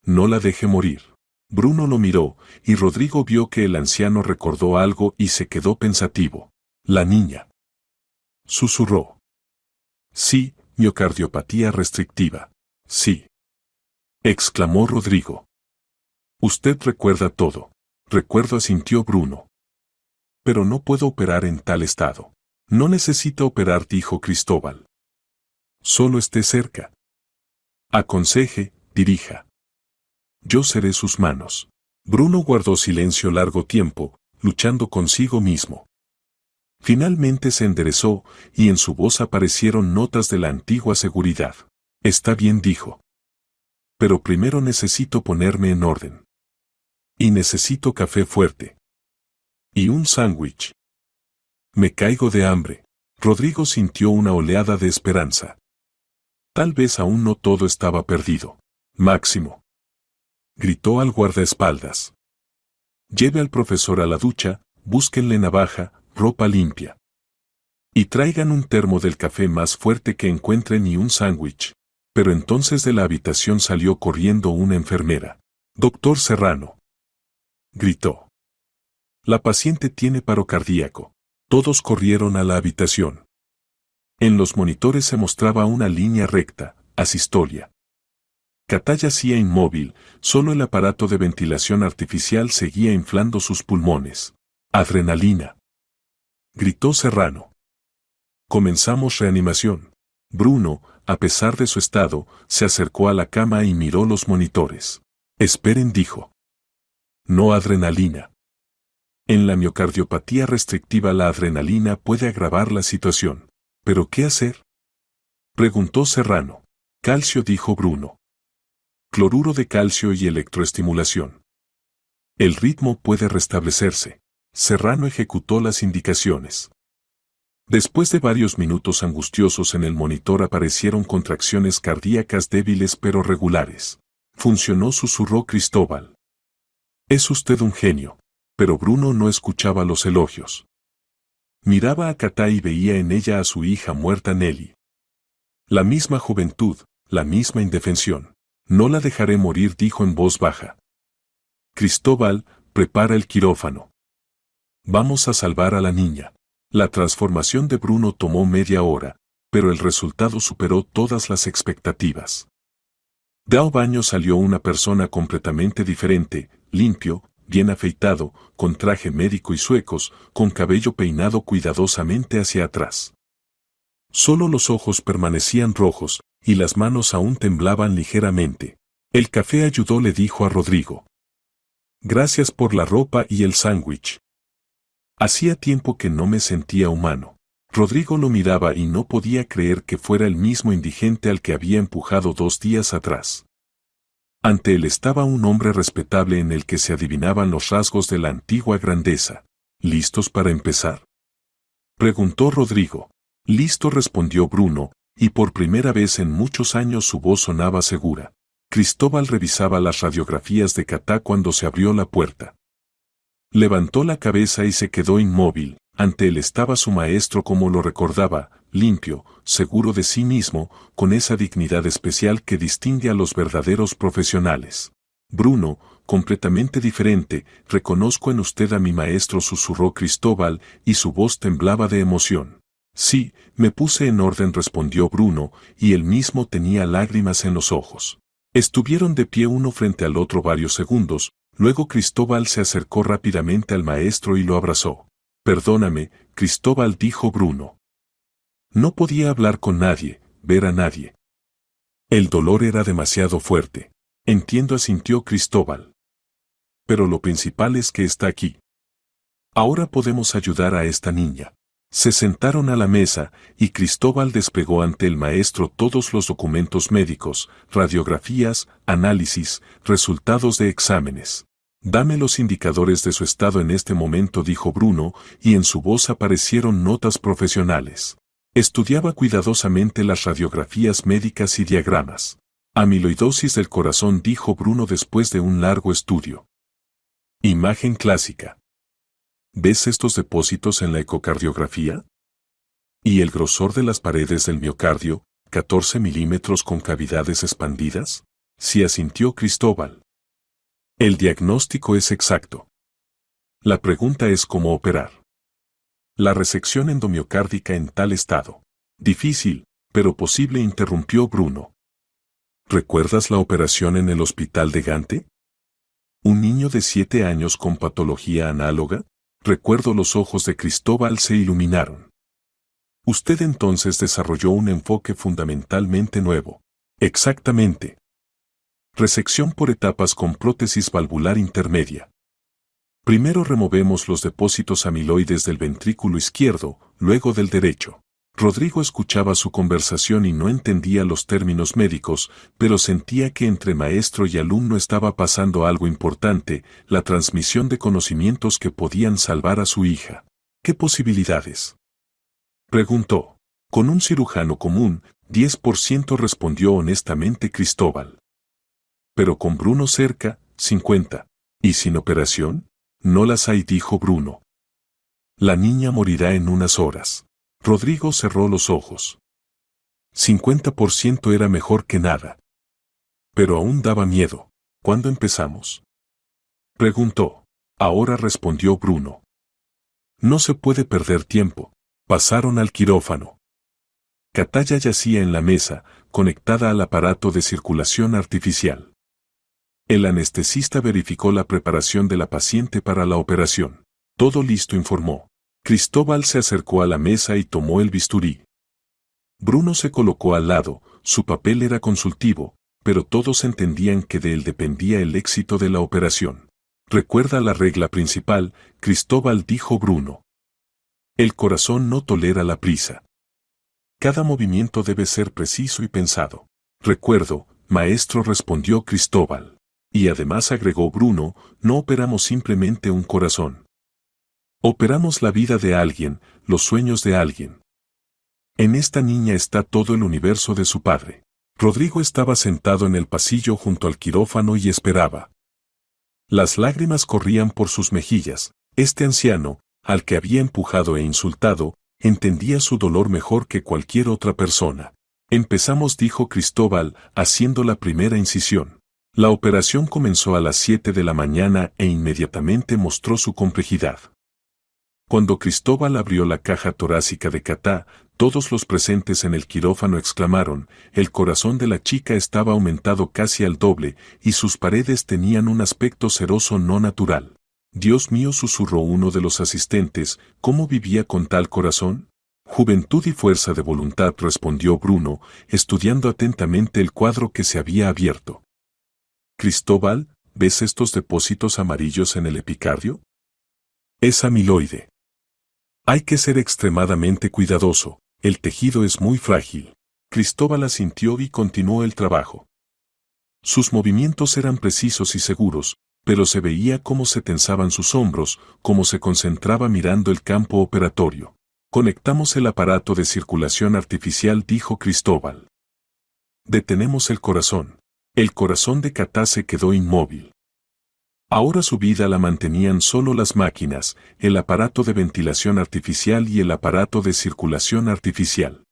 No la deje morir. Bruno lo miró, y Rodrigo vio que el anciano recordó algo y se quedó pensativo. La niña. Susurró. Sí, miocardiopatía restrictiva. Sí. Exclamó Rodrigo. Usted recuerda todo. Recuerdo, asintió Bruno. Pero no puedo operar en tal estado. No necesita operar, dijo Cristóbal. Solo esté cerca. Aconseje, dirija. Yo seré sus manos. Bruno guardó silencio largo tiempo, luchando consigo mismo. Finalmente se enderezó, y en su voz aparecieron notas de la antigua seguridad. Está bien, dijo. Pero primero necesito ponerme en orden. Y necesito café fuerte. Y un sándwich. Me caigo de hambre. Rodrigo sintió una oleada de esperanza. Tal vez aún no todo estaba perdido. Máximo. Gritó al guardaespaldas. Lleve al profesor a la ducha, búsquenle navaja, ropa limpia. Y traigan un termo del café más fuerte que encuentren y un sándwich. Pero entonces de la habitación salió corriendo una enfermera. Doctor Serrano. Gritó. La paciente tiene paro cardíaco. Todos corrieron a la habitación. En los monitores se mostraba una línea recta, asistolia. Katá yacía inmóvil, solo el aparato de ventilación artificial seguía inflando sus pulmones. Adrenalina. Gritó Serrano. Comenzamos reanimación. Bruno, a pesar de su estado, se acercó a la cama y miró los monitores. Esperen, dijo. No adrenalina. En la miocardiopatía restrictiva la adrenalina puede agravar la situación. ¿Pero qué hacer? Preguntó Serrano. Calcio, dijo Bruno. Cloruro de calcio y electroestimulación. El ritmo puede restablecerse. Serrano ejecutó las indicaciones. Después de varios minutos angustiosos en el monitor aparecieron contracciones cardíacas débiles pero regulares. Funcionó, susurró Cristóbal. Es usted un genio. Pero Bruno no escuchaba los elogios. Miraba a Katá y veía en ella a su hija muerta Nelly. La misma juventud, la misma indefensión. No la dejaré morir, dijo en voz baja. Cristóbal, prepara el quirófano. Vamos a salvar a la niña. La transformación de Bruno tomó media hora, pero el resultado superó todas las expectativas. De ao baño salió una persona completamente diferente, limpio, bien afeitado, con traje médico y zuecos, con cabello peinado cuidadosamente hacia atrás. Solo los ojos permanecían rojos, y las manos aún temblaban ligeramente. El café ayudó, le dijo a Rodrigo. Gracias por la ropa y el sándwich. Hacía tiempo que no me sentía humano. Rodrigo lo miraba y no podía creer que fuera el mismo indigente al que había empujado 2 días atrás. Ante él estaba un hombre respetable en el que se adivinaban los rasgos de la antigua grandeza. ¿Listos para empezar?, preguntó Rodrigo. Listo, respondió Bruno, y por primera vez en muchos años su voz sonaba segura. Cristóbal revisaba las radiografías de Katá cuando se abrió la puerta. Levantó la cabeza y se quedó inmóvil. Ante él estaba su maestro como lo recordaba, limpio, seguro de sí mismo, con esa dignidad especial que distingue a los verdaderos profesionales. Bruno, completamente diferente, reconozco en usted a mi maestro, susurró Cristóbal, y su voz temblaba de emoción. Sí, me puse en orden, respondió Bruno, y él mismo tenía lágrimas en los ojos. Estuvieron de pie uno frente al otro varios segundos, luego Cristóbal se acercó rápidamente al maestro y lo abrazó. Perdóname, Cristóbal, dijo Bruno. No podía hablar con nadie, ver a nadie. El dolor era demasiado fuerte. Entiendo, asintió Cristóbal. Pero lo principal es que está aquí. Ahora podemos ayudar a esta niña. Se sentaron a la mesa, y Cristóbal desplegó ante el maestro todos los documentos médicos, radiografías, análisis, resultados de exámenes. Dame los indicadores de su estado en este momento, dijo Bruno, y en su voz aparecieron notas profesionales. Estudiaba cuidadosamente las radiografías médicas y diagramas. Amiloidosis del corazón, dijo Bruno después de un largo estudio. Imagen clásica. ¿Ves estos depósitos en la ecocardiografía? ¿Y el grosor de las paredes del miocardio, 14 milímetros con cavidades expandidas? Sí, asintió Cristóbal. El diagnóstico es exacto. La pregunta es cómo operar. La resección endomiocárdica en tal estado. Difícil, pero posible, interrumpió Bruno. ¿Recuerdas la operación en el hospital de Gante? ¿Un niño de 7 años con patología análoga? Recuerdo los ojos de Cristóbal se iluminaron. Usted entonces desarrolló un enfoque fundamentalmente nuevo. Exactamente. Resección por etapas con prótesis valvular intermedia. Primero removemos los depósitos amiloides del ventrículo izquierdo, luego del derecho. Rodrigo escuchaba su conversación y no entendía los términos médicos, pero sentía que entre maestro y alumno estaba pasando algo importante, la transmisión de conocimientos que podían salvar a su hija. ¿Qué posibilidades?, preguntó. Con un cirujano común, 10%, respondió honestamente Cristóbal. Pero con Bruno cerca, 50%. ¿Y sin operación? No las hay, dijo Bruno. La niña morirá en unas horas. Rodrigo cerró los ojos. 50% era mejor que nada. Pero aún daba miedo. ¿Cuándo empezamos?, preguntó. Ahora, respondió Bruno. No se puede perder tiempo. Pasaron al quirófano. Kataya yacía en la mesa, conectada al aparato de circulación artificial. El anestesista verificó la preparación de la paciente para la operación. Todo listo, informó. Cristóbal se acercó a la mesa y tomó el bisturí. Bruno se colocó al lado, su papel era consultivo, pero todos entendían que de él dependía el éxito de la operación. Recuerda la regla principal, Cristóbal, dijo Bruno. El corazón no tolera la prisa. Cada movimiento debe ser preciso y pensado. Recuerdo, maestro, respondió Cristóbal. Y además, agregó Bruno, no operamos simplemente un corazón. Operamos la vida de alguien, los sueños de alguien. En esta niña está todo el universo de su padre. Rodrigo estaba sentado en el pasillo junto al quirófano y esperaba. Las lágrimas corrían por sus mejillas. Este anciano, al que había empujado e insultado, entendía su dolor mejor que cualquier otra persona. Empezamos, dijo Cristóbal, haciendo la primera incisión. La operación comenzó a las 7 de la mañana e inmediatamente mostró su complejidad. Cuando Cristóbal abrió la caja torácica de Katá, todos los presentes en el quirófano exclamaron: el corazón de la chica estaba aumentado casi al doble, y sus paredes tenían un aspecto seroso no natural. Dios mío, susurró uno de los asistentes, ¿cómo vivía con tal corazón? Juventud y fuerza de voluntad, respondió Bruno, estudiando atentamente el cuadro que se había abierto. Cristóbal, ¿ves estos depósitos amarillos en el epicardio? Es amiloide. Hay que ser extremadamente cuidadoso, el tejido es muy frágil. Cristóbal asintió y continuó el trabajo. Sus movimientos eran precisos y seguros, pero se veía cómo se tensaban sus hombros, cómo se concentraba mirando el campo operatorio. Conectamos el aparato de circulación artificial, dijo Cristóbal. Detenemos el corazón. El corazón de Katá se quedó inmóvil. Ahora su vida la mantenían solo las máquinas, el aparato de ventilación artificial y el aparato de circulación artificial.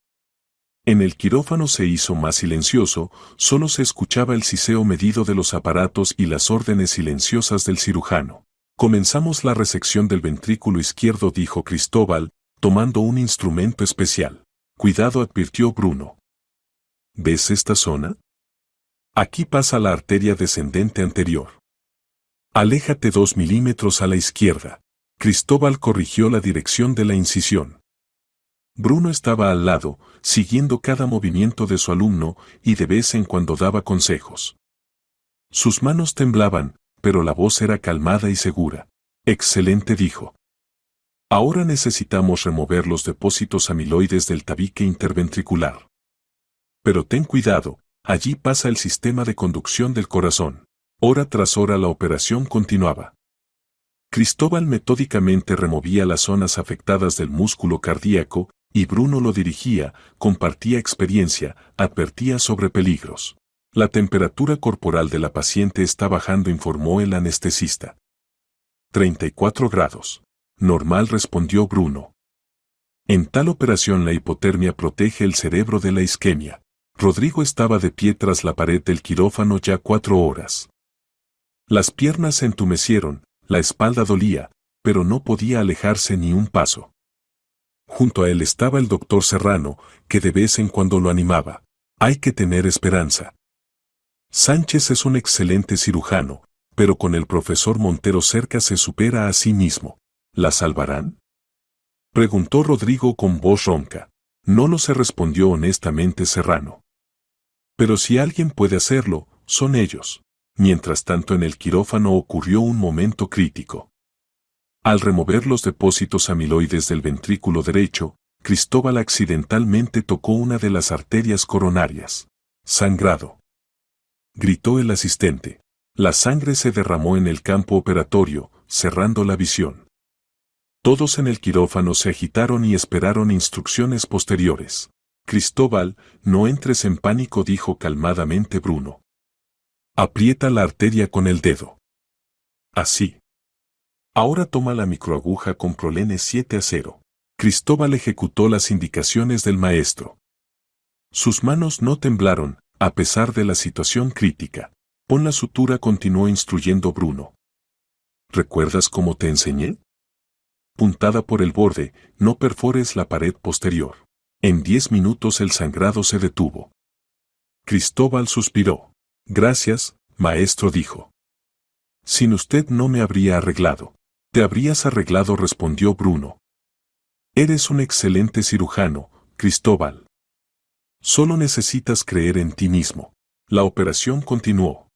En el quirófano se hizo más silencioso, solo se escuchaba el siseo medido de los aparatos y las órdenes silenciosas del cirujano. Comenzamos la resección del ventrículo izquierdo, dijo Cristóbal, tomando un instrumento especial. Cuidado, advirtió Bruno. ¿Ves esta zona? Aquí pasa la arteria descendente anterior. Aléjate 2 milímetros a la izquierda. Cristóbal corrigió la dirección de la incisión. Bruno estaba al lado, siguiendo cada movimiento de su alumno, y de vez en cuando daba consejos. Sus manos temblaban, pero la voz era calmada y segura. Excelente, dijo. Ahora necesitamos remover los depósitos amiloides del tabique interventricular. Pero ten cuidado, allí pasa el sistema de conducción del corazón. Hora tras hora la operación continuaba. Cristóbal metódicamente removía las zonas afectadas del músculo cardíaco, y Bruno lo dirigía, compartía experiencia, advertía sobre peligros. La temperatura corporal de la paciente está bajando, informó el anestesista. 34 grados. Normal, respondió Bruno. En tal operación la hipotermia protege el cerebro de la isquemia. Rodrigo estaba de pie tras la pared del quirófano ya 4 horas. Las piernas se entumecieron, la espalda dolía, pero no podía alejarse ni un paso. Junto a él estaba el doctor Serrano, que de vez en cuando lo animaba. Hay que tener esperanza. Sánchez es un excelente cirujano, pero con el profesor Montero cerca se supera a sí mismo. ¿La salvarán? Preguntó Rodrigo con voz ronca. No lo se respondió honestamente Serrano. Pero si alguien puede hacerlo, son ellos. Mientras tanto en el quirófano ocurrió un momento crítico. Al remover los depósitos amiloides del ventrículo derecho, Cristóbal accidentalmente tocó una de las arterias coronarias. Sangrado. Gritó el asistente. La sangre se derramó en el campo operatorio, cerrando la visión. Todos en el quirófano se agitaron y esperaron instrucciones posteriores. Cristóbal, no entres en pánico, dijo calmadamente Bruno. Aprieta la arteria con el dedo. Así. Ahora toma la microaguja con prolene 7-0. Cristóbal ejecutó las indicaciones del maestro. Sus manos no temblaron, a pesar de la situación crítica. Pon la sutura, continuó instruyendo Bruno. ¿Recuerdas cómo te enseñé? Puntada por el borde, no perfores la pared posterior. En 10 minutos el sangrado se detuvo. Cristóbal suspiró. Gracias, maestro, dijo. Sin usted no me habría arreglado. Te habrías arreglado, respondió Bruno. Eres un excelente cirujano, Cristóbal. Solo necesitas creer en ti mismo. La operación continuó.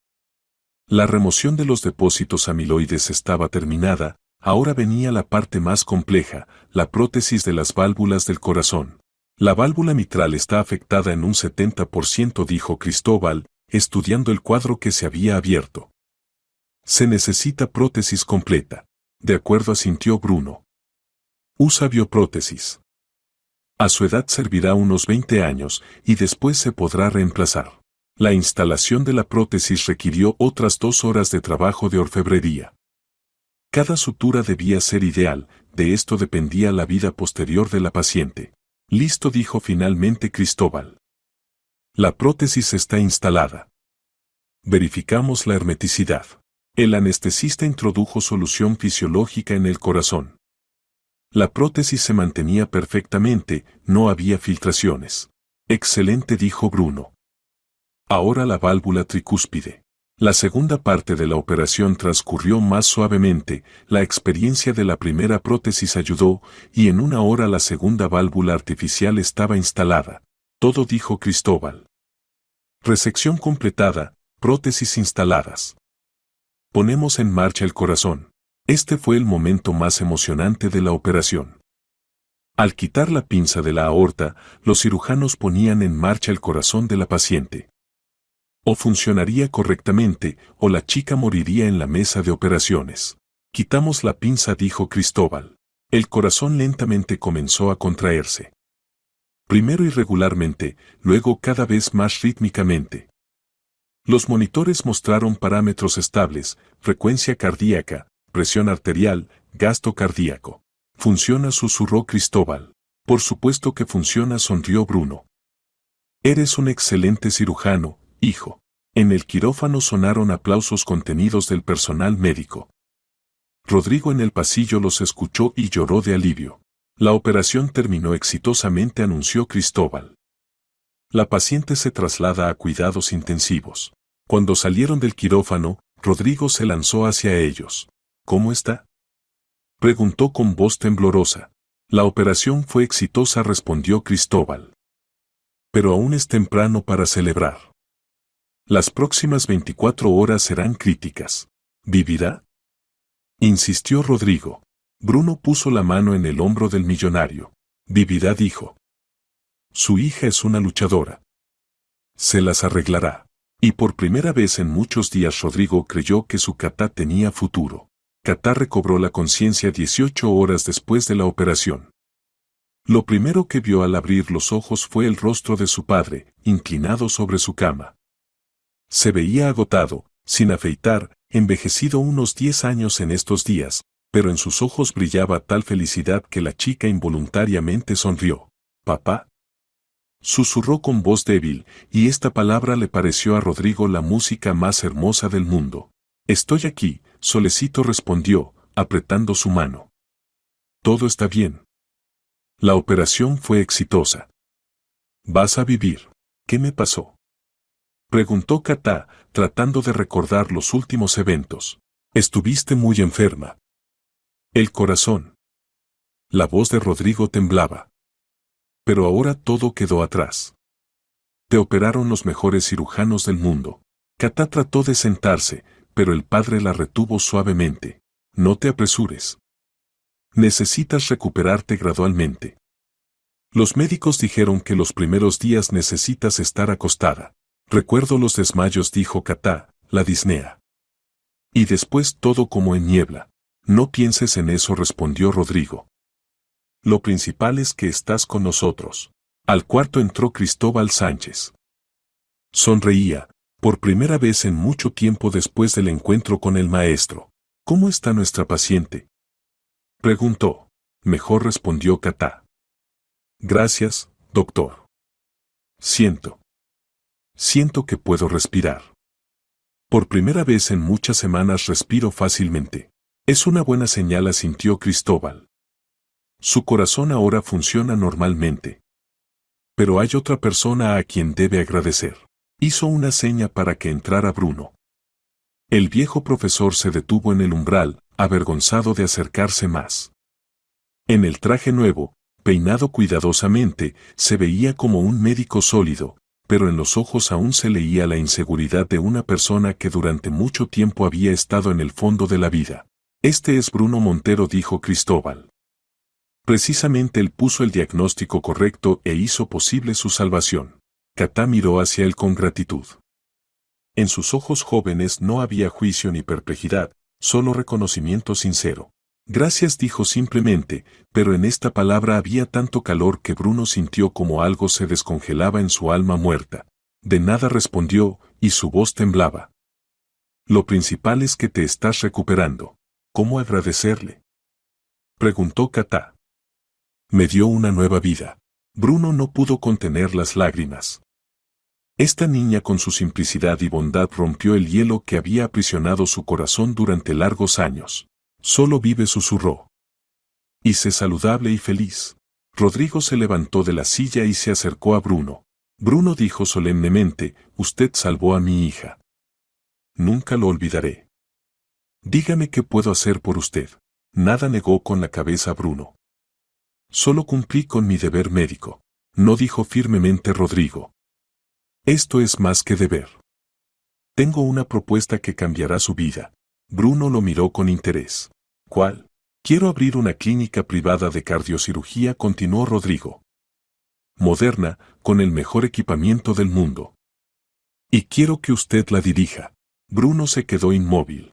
La remoción de los depósitos amiloides estaba terminada, ahora venía la parte más compleja, la prótesis de las válvulas del corazón. La válvula mitral está afectada en un 70%, dijo Cristóbal, estudiando el cuadro que se había abierto. Se necesita prótesis completa. De acuerdo, asintió Bruno. Usa bioprótesis. A su edad servirá unos 20 años y después se podrá reemplazar. La instalación de la prótesis requirió otras 2 horas de trabajo de orfebrería. Cada sutura debía ser ideal, de esto dependía la vida posterior de la paciente. Listo, dijo finalmente Cristóbal. La prótesis está instalada. Verificamos la hermeticidad. El anestesista introdujo solución fisiológica en el corazón. La prótesis se mantenía perfectamente, no había filtraciones. Excelente, dijo Bruno. Ahora la válvula tricúspide. La segunda parte de la operación transcurrió más suavemente, la experiencia de la primera prótesis ayudó, y en 1 hora la segunda válvula artificial estaba instalada. Todo, dijo Cristóbal. Resección completada, prótesis instaladas. Ponemos en marcha el corazón. Este fue el momento más emocionante de la operación. Al quitar la pinza de la aorta, los cirujanos ponían en marcha el corazón de la paciente. O funcionaría correctamente, o la chica moriría en la mesa de operaciones. Quitamos la pinza, dijo Cristóbal. El corazón lentamente comenzó a contraerse. Primero irregularmente, luego cada vez más rítmicamente. Los monitores mostraron parámetros estables, frecuencia cardíaca, presión arterial, gasto cardíaco. Funciona, susurró Cristóbal. Por supuesto que funciona, sonrió Bruno. Eres un excelente cirujano, hijo. En el quirófano sonaron aplausos contenidos del personal médico. Rodrigo en el pasillo los escuchó y lloró de alivio. La operación terminó exitosamente, anunció Cristóbal. La paciente se traslada a cuidados intensivos. Cuando salieron del quirófano, Rodrigo se lanzó hacia ellos. ¿Cómo está?, preguntó con voz temblorosa. La operación fue exitosa, respondió Cristóbal. Pero aún es temprano para celebrar. Las próximas 24 horas serán críticas. ¿Vivirá?, insistió Rodrigo. Bruno puso la mano en el hombro del millonario. Vivirá, dijo. Su hija es una luchadora. Se las arreglará. Y por primera vez en muchos días Rodrigo creyó que su Catá tenía futuro. Catá recobró la conciencia 18 horas después de la operación. Lo primero que vio al abrir los ojos fue el rostro de su padre, inclinado sobre su cama. Se veía agotado, sin afeitar, envejecido unos 10 años en estos días, pero en sus ojos brillaba tal felicidad que la chica involuntariamente sonrió. «Papá», susurró con voz débil, y esta palabra le pareció a Rodrigo la música más hermosa del mundo. «Estoy aquí», Solecito respondió, apretando su mano. «Todo está bien. La operación fue exitosa. Vas a vivir». «¿Qué me pasó?», preguntó Catá, tratando de recordar los últimos eventos. «Estuviste muy enferma». El corazón. La voz de Rodrigo temblaba. Pero ahora todo quedó atrás. Te operaron los mejores cirujanos del mundo. Katá trató de sentarse, pero el padre la retuvo suavemente. No te apresures. Necesitas recuperarte gradualmente. Los médicos dijeron que los primeros días necesitas estar acostada. Recuerdo los desmayos, dijo Katá, la disnea. Y después todo como en niebla. No pienses en eso, respondió Rodrigo. Lo principal es que estás con nosotros. Al cuarto entró Cristóbal Sánchez. Sonreía, por primera vez en mucho tiempo después del encuentro con el maestro. ¿Cómo está nuestra paciente?, preguntó. Mejor, respondió Katá. Gracias, doctor. Siento que puedo respirar. Por primera vez en muchas semanas respiro fácilmente. Es una buena señal, asintió Cristóbal. Su corazón ahora funciona normalmente. Pero hay otra persona a quien debe agradecer. Hizo una seña para que entrara Bruno. El viejo profesor se detuvo en el umbral, avergonzado de acercarse más. En el traje nuevo, peinado cuidadosamente, se veía como un médico sólido, pero en los ojos aún se leía la inseguridad de una persona que durante mucho tiempo había estado en el fondo de la vida. Este es Bruno Montero, dijo Cristóbal. Precisamente él puso el diagnóstico correcto e hizo posible su salvación. Katá miró hacia él con gratitud. En sus ojos jóvenes no había juicio ni perplejidad, solo reconocimiento sincero. Gracias, dijo simplemente, pero en esta palabra había tanto calor que Bruno sintió como algo se descongelaba en su alma muerta. De nada, respondió, y su voz temblaba. Lo principal es que te estás recuperando. ¿Cómo agradecerle?, preguntó Katá. Me dio una nueva vida. Bruno no pudo contener las lágrimas. Esta niña con su simplicidad y bondad rompió el hielo que había aprisionado su corazón durante largos años. Solo vive, susurró. Y sé saludable y feliz. Rodrigo se levantó de la silla y se acercó a Bruno. Bruno dijo solemnemente, usted salvó a mi hija. Nunca lo olvidaré. Dígame qué puedo hacer por usted. Nada, negó con la cabeza Bruno. Solo cumplí con mi deber médico. No, dijo firmemente Rodrigo. Esto es más que deber. Tengo una propuesta que cambiará su vida. Bruno lo miró con interés. ¿Cuál? Quiero abrir una clínica privada de cardiocirugía, continuó Rodrigo. Moderna, con el mejor equipamiento del mundo. Y quiero que usted la dirija. Bruno se quedó inmóvil.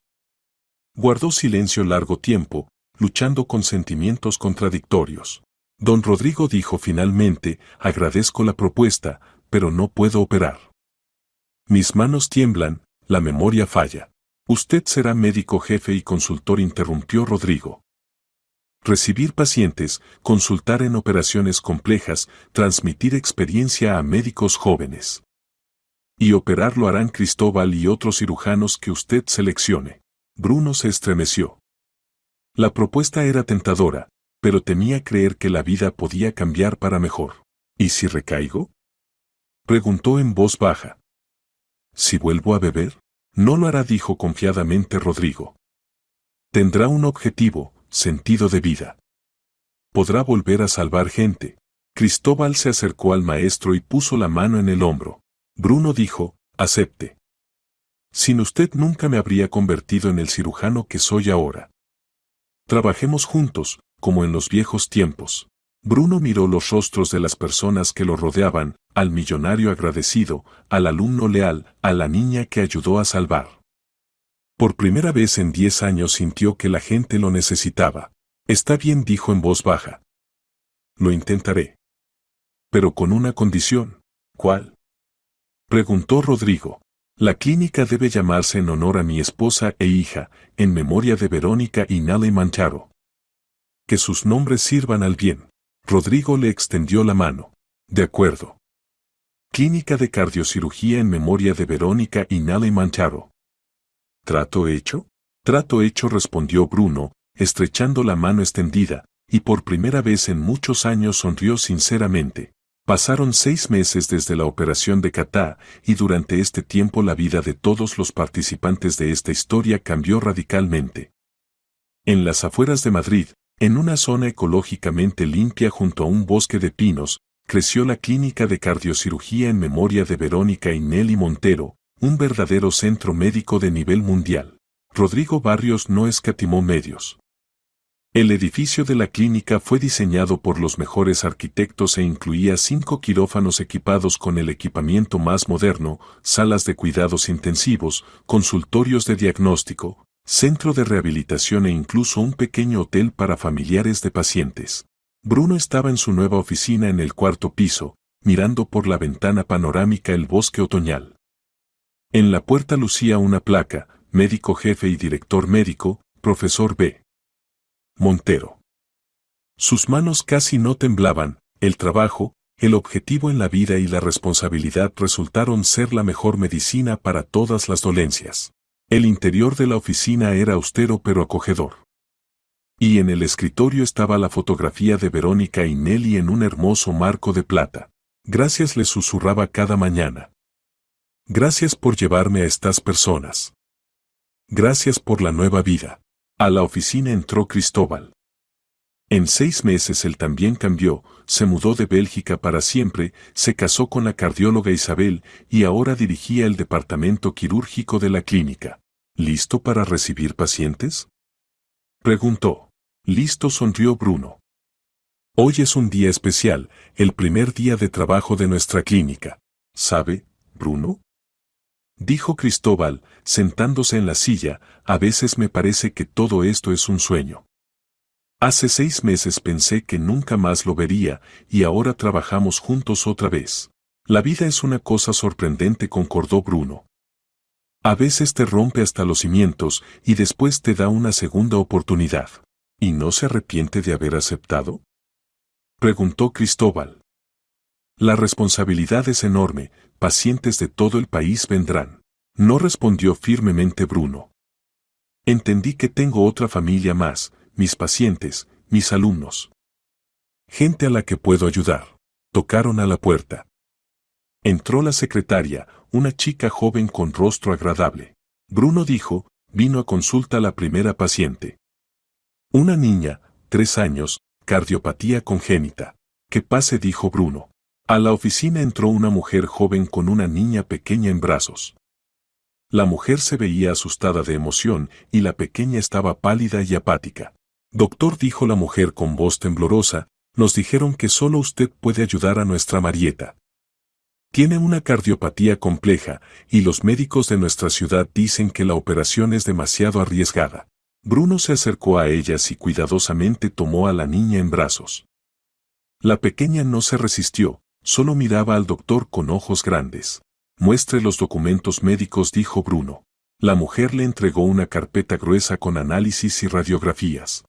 Guardó silencio largo tiempo, luchando con sentimientos contradictorios. Don Rodrigo dijo finalmente, agradezco la propuesta, pero no puedo operar. Mis manos tiemblan, la memoria falla. Usted será médico jefe y consultor, interrumpió Rodrigo. Recibir pacientes, consultar en operaciones complejas, transmitir experiencia a médicos jóvenes. Y operar lo harán Cristóbal y otros cirujanos que usted seleccione. Bruno se estremeció. La propuesta era tentadora, pero temía creer que la vida podía cambiar para mejor. ¿Y si recaigo?, preguntó en voz baja. ¿Si vuelvo a beber? No lo hará, dijo confiadamente Rodrigo. Tendrá un objetivo, sentido de vida. Podrá volver a salvar gente. Cristóbal se acercó al maestro y puso la mano en el hombro. Bruno dijo, acepte. Sin usted nunca me habría convertido en el cirujano que soy ahora. Trabajemos juntos, como en los viejos tiempos. Bruno miró los rostros de las personas que lo rodeaban, al millonario agradecido, al alumno leal, a la niña que ayudó a salvar. Por primera vez en 10 años sintió que la gente lo necesitaba. Está bien, dijo en voz baja. Lo intentaré. Pero con una condición. ¿Cuál?, preguntó Rodrigo. La clínica debe llamarse en honor a mi esposa e hija, en memoria de Verónica y Nale Mancharo. Que sus nombres sirvan al bien. Rodrigo le extendió la mano. De acuerdo. Clínica de cardiocirugía en memoria de Verónica y Nale Mancharo. ¿Trato hecho? Trato hecho, respondió Bruno, estrechando la mano extendida, y por primera vez en muchos años sonrió sinceramente. Pasaron 6 meses desde la operación de Katá, y durante este tiempo la vida de todos los participantes de esta historia cambió radicalmente. En las afueras de Madrid, en una zona ecológicamente limpia junto a un bosque de pinos, creció la Clínica de Cardiocirugía en memoria de Verónica y Nelly Montero, un verdadero centro médico de nivel mundial. Rodrigo Barrios no escatimó medios. El edificio de la clínica fue diseñado por los mejores arquitectos e incluía 5 quirófanos equipados con el equipamiento más moderno, salas de cuidados intensivos, consultorios de diagnóstico, centro de rehabilitación e incluso un pequeño hotel para familiares de pacientes. Bruno estaba en su nueva oficina en el 4º piso, mirando por la ventana panorámica el bosque otoñal. En la puerta lucía una placa, médico jefe y director médico, profesor B. Montero. Sus manos casi no temblaban, el trabajo, el objetivo en la vida y la responsabilidad resultaron ser la mejor medicina para todas las dolencias. El interior de la oficina era austero pero acogedor. Y en el escritorio estaba la fotografía de Verónica y Nelly en un hermoso marco de plata. Gracias, les susurraba cada mañana. Gracias por llevarme a estas personas. Gracias por la nueva vida. A la oficina entró Cristóbal. En 6 meses él también cambió, se mudó de Bélgica para siempre, se casó con la cardióloga Isabel y ahora dirigía el departamento quirúrgico de la clínica. ¿Listo para recibir pacientes?, preguntó. Listo, sonrió Bruno. Hoy es un día especial, el primer día de trabajo de nuestra clínica. ¿Sabe, Bruno?, dijo Cristóbal, sentándose en la silla, a veces me parece que todo esto es un sueño. Hace 6 meses pensé que nunca más lo vería, y ahora trabajamos juntos otra vez. La vida es una cosa sorprendente, concordó Bruno. A veces te rompe hasta los cimientos, y después te da una segunda oportunidad. ¿Y no se arrepiente de haber aceptado?, preguntó Cristóbal. La responsabilidad es enorme, pacientes de todo el país vendrán. No, respondió firmemente Bruno. Entendí que tengo otra familia más, mis pacientes, mis alumnos. Gente a la que puedo ayudar. Tocaron a la puerta. Entró la secretaria, una chica joven con rostro agradable. Bruno dijo, vino a consulta la primera paciente. Una niña, 3 años, cardiopatía congénita. Que pase, dijo Bruno. A la oficina entró una mujer joven con una niña pequeña en brazos. La mujer se veía asustada de emoción y la pequeña estaba pálida y apática. Doctor, dijo la mujer con voz temblorosa, nos dijeron que solo usted puede ayudar a nuestra Marieta. Tiene una cardiopatía compleja y los médicos de nuestra ciudad dicen que la operación es demasiado arriesgada. Bruno se acercó a ellas y cuidadosamente tomó a la niña en brazos. La pequeña no se resistió, solo miraba al doctor con ojos grandes. Muestre los documentos médicos, dijo Bruno. La mujer le entregó una carpeta gruesa con análisis y radiografías.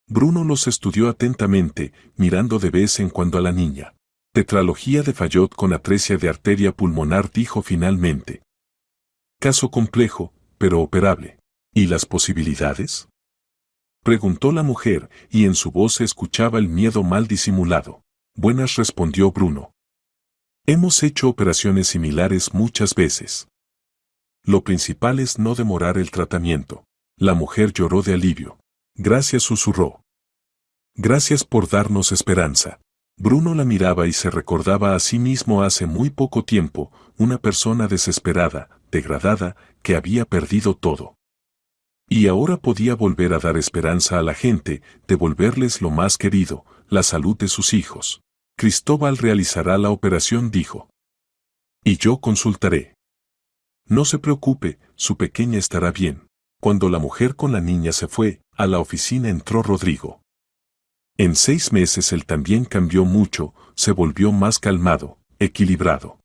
Bruno los estudió atentamente, mirando de vez en cuando a la niña. Tetralogía de Fallot con atresia de arteria pulmonar, dijo finalmente. Caso complejo, pero operable. ¿Y las posibilidades?, preguntó la mujer, y en su voz se escuchaba el miedo mal disimulado. Buenas, respondió Bruno. Hemos hecho operaciones similares muchas veces. Lo principal es no demorar el tratamiento. La mujer lloró de alivio. Gracias, susurró. Gracias por darnos esperanza. Bruno la miraba y se recordaba a sí mismo hace muy poco tiempo, una persona desesperada, degradada, que había perdido todo. Y ahora podía volver a dar esperanza a la gente, devolverles lo más querido, la salud de sus hijos. Cristóbal realizará la operación, dijo. Y yo consultaré. No se preocupe, su pequeña estará bien. Cuando la mujer con la niña se fue, a la oficina entró Rodrigo. En 6 meses él también cambió mucho, se volvió más calmado, equilibrado.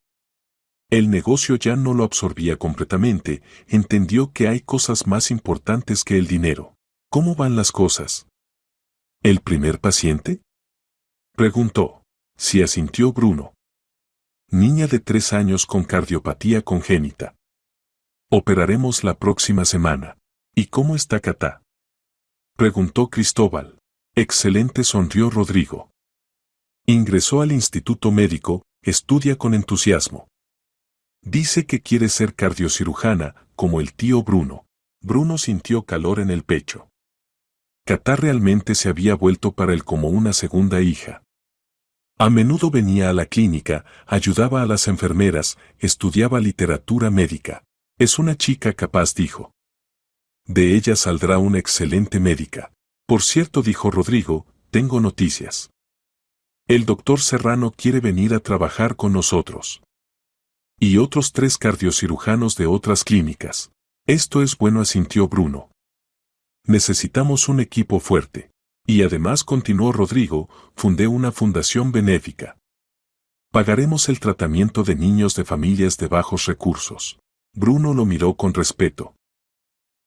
El negocio ya no lo absorbía completamente, entendió que hay cosas más importantes que el dinero. ¿Cómo van las cosas? ¿El primer paciente?, preguntó. Sí, asintió Bruno. Niña de 3 años con cardiopatía congénita. Operaremos la próxima semana. ¿Y cómo está Cata?, preguntó Cristóbal. Excelente, sonrió Rodrigo. Ingresó al instituto médico, estudia con entusiasmo. Dice que quiere ser cardiocirujana, como el tío Bruno. Bruno sintió calor en el pecho. Cata realmente se había vuelto para él como una segunda hija. A menudo venía a la clínica, ayudaba a las enfermeras, estudiaba literatura médica. Es una chica capaz, dijo. De ella saldrá una excelente médica. Por cierto, dijo Rodrigo, tengo noticias. El doctor Serrano quiere venir a trabajar con nosotros. Y otros 3 cardiocirujanos de otras clínicas. Esto es bueno, asintió Bruno. Necesitamos un equipo fuerte. Y además, continuó Rodrigo, fundé una fundación benéfica. Pagaremos el tratamiento de niños de familias de bajos recursos. Bruno lo miró con respeto.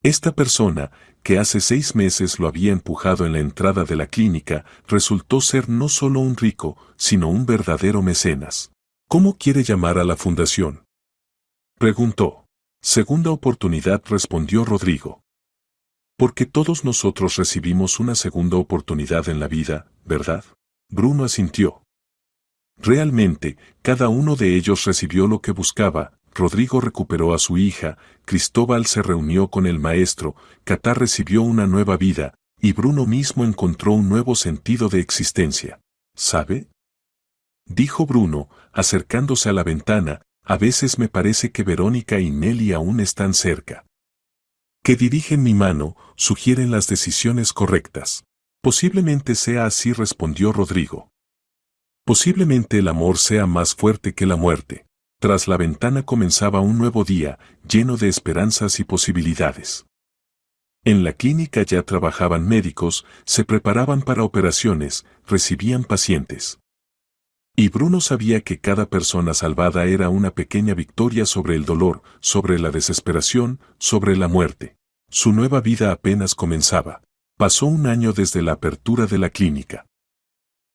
Esta persona, que hace 6 meses lo había empujado en la entrada de la clínica, resultó ser no solo un rico, sino un verdadero mecenas. ¿Cómo quiere llamar a la fundación?, preguntó. Segunda oportunidad, respondió Rodrigo. Porque todos nosotros recibimos una segunda oportunidad en la vida, ¿verdad? Bruno asintió. Realmente, cada uno de ellos recibió lo que buscaba. Rodrigo recuperó a su hija, Cristóbal se reunió con el maestro, Cata recibió una nueva vida, y Bruno mismo encontró un nuevo sentido de existencia. ¿Sabe?, dijo Bruno, acercándose a la ventana, a veces me parece que Verónica y Nelly aún están cerca. Que dirigen mi mano, sugieren las decisiones correctas. Posiblemente sea así, respondió Rodrigo. Posiblemente el amor sea más fuerte que la muerte. Tras la ventana comenzaba un nuevo día, lleno de esperanzas y posibilidades. En la clínica ya trabajaban médicos, se preparaban para operaciones, recibían pacientes. Y Bruno sabía que cada persona salvada era una pequeña victoria sobre el dolor, sobre la desesperación, sobre la muerte. Su nueva vida apenas comenzaba. Pasó un año desde la apertura de la clínica.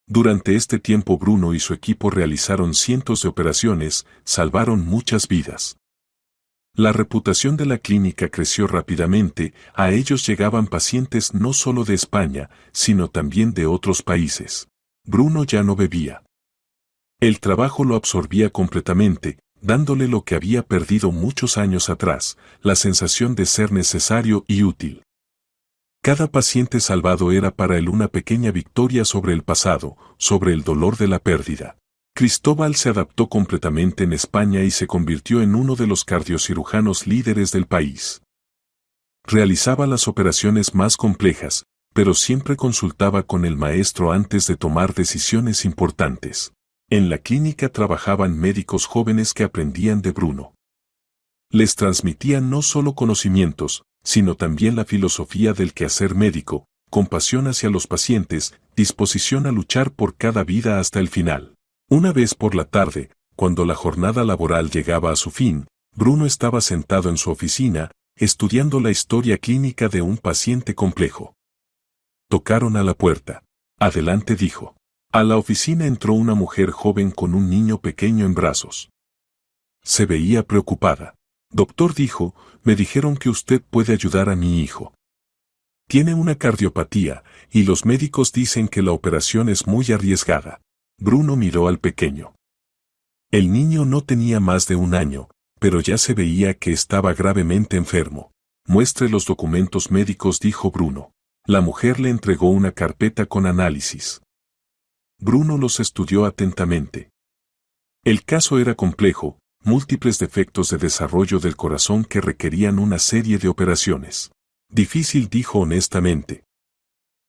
Durante este tiempo Bruno y su equipo realizaron cientos de operaciones, salvaron muchas vidas. La reputación de la clínica creció rápidamente, a ellos llegaban pacientes no solo de España, sino también de otros países. Bruno ya no bebía. El trabajo lo absorbía completamente, dándole lo que había perdido muchos años atrás, la sensación de ser necesario y útil. Cada paciente salvado era para él una pequeña victoria sobre el pasado, sobre el dolor de la pérdida. Cristóbal se adaptó completamente en España y se convirtió en uno de los cardiocirujanos líderes del país. Realizaba las operaciones más complejas, pero siempre consultaba con el maestro antes de tomar decisiones importantes. En la clínica trabajaban médicos jóvenes que aprendían de Bruno. Les transmitían no solo conocimientos, sino también la filosofía del quehacer médico, compasión hacia los pacientes, disposición a luchar por cada vida hasta el final. Una vez por la tarde, cuando la jornada laboral llegaba a su fin, Bruno estaba sentado en su oficina, estudiando la historia clínica de un paciente complejo. Tocaron a la puerta. Adelante, dijo. A la oficina entró una mujer joven con un niño pequeño en brazos. Se veía preocupada. Doctor, dijo, me dijeron que usted puede ayudar a mi hijo. Tiene una cardiopatía, y los médicos dicen que la operación es muy arriesgada. Bruno miró al pequeño. El niño no tenía más de 1 año, pero ya se veía que estaba gravemente enfermo. Muestre los documentos médicos, dijo Bruno. La mujer le entregó una carpeta con análisis. Bruno los estudió atentamente. El caso era complejo, múltiples defectos de desarrollo del corazón que requerían una serie de operaciones. Difícil, dijo honestamente.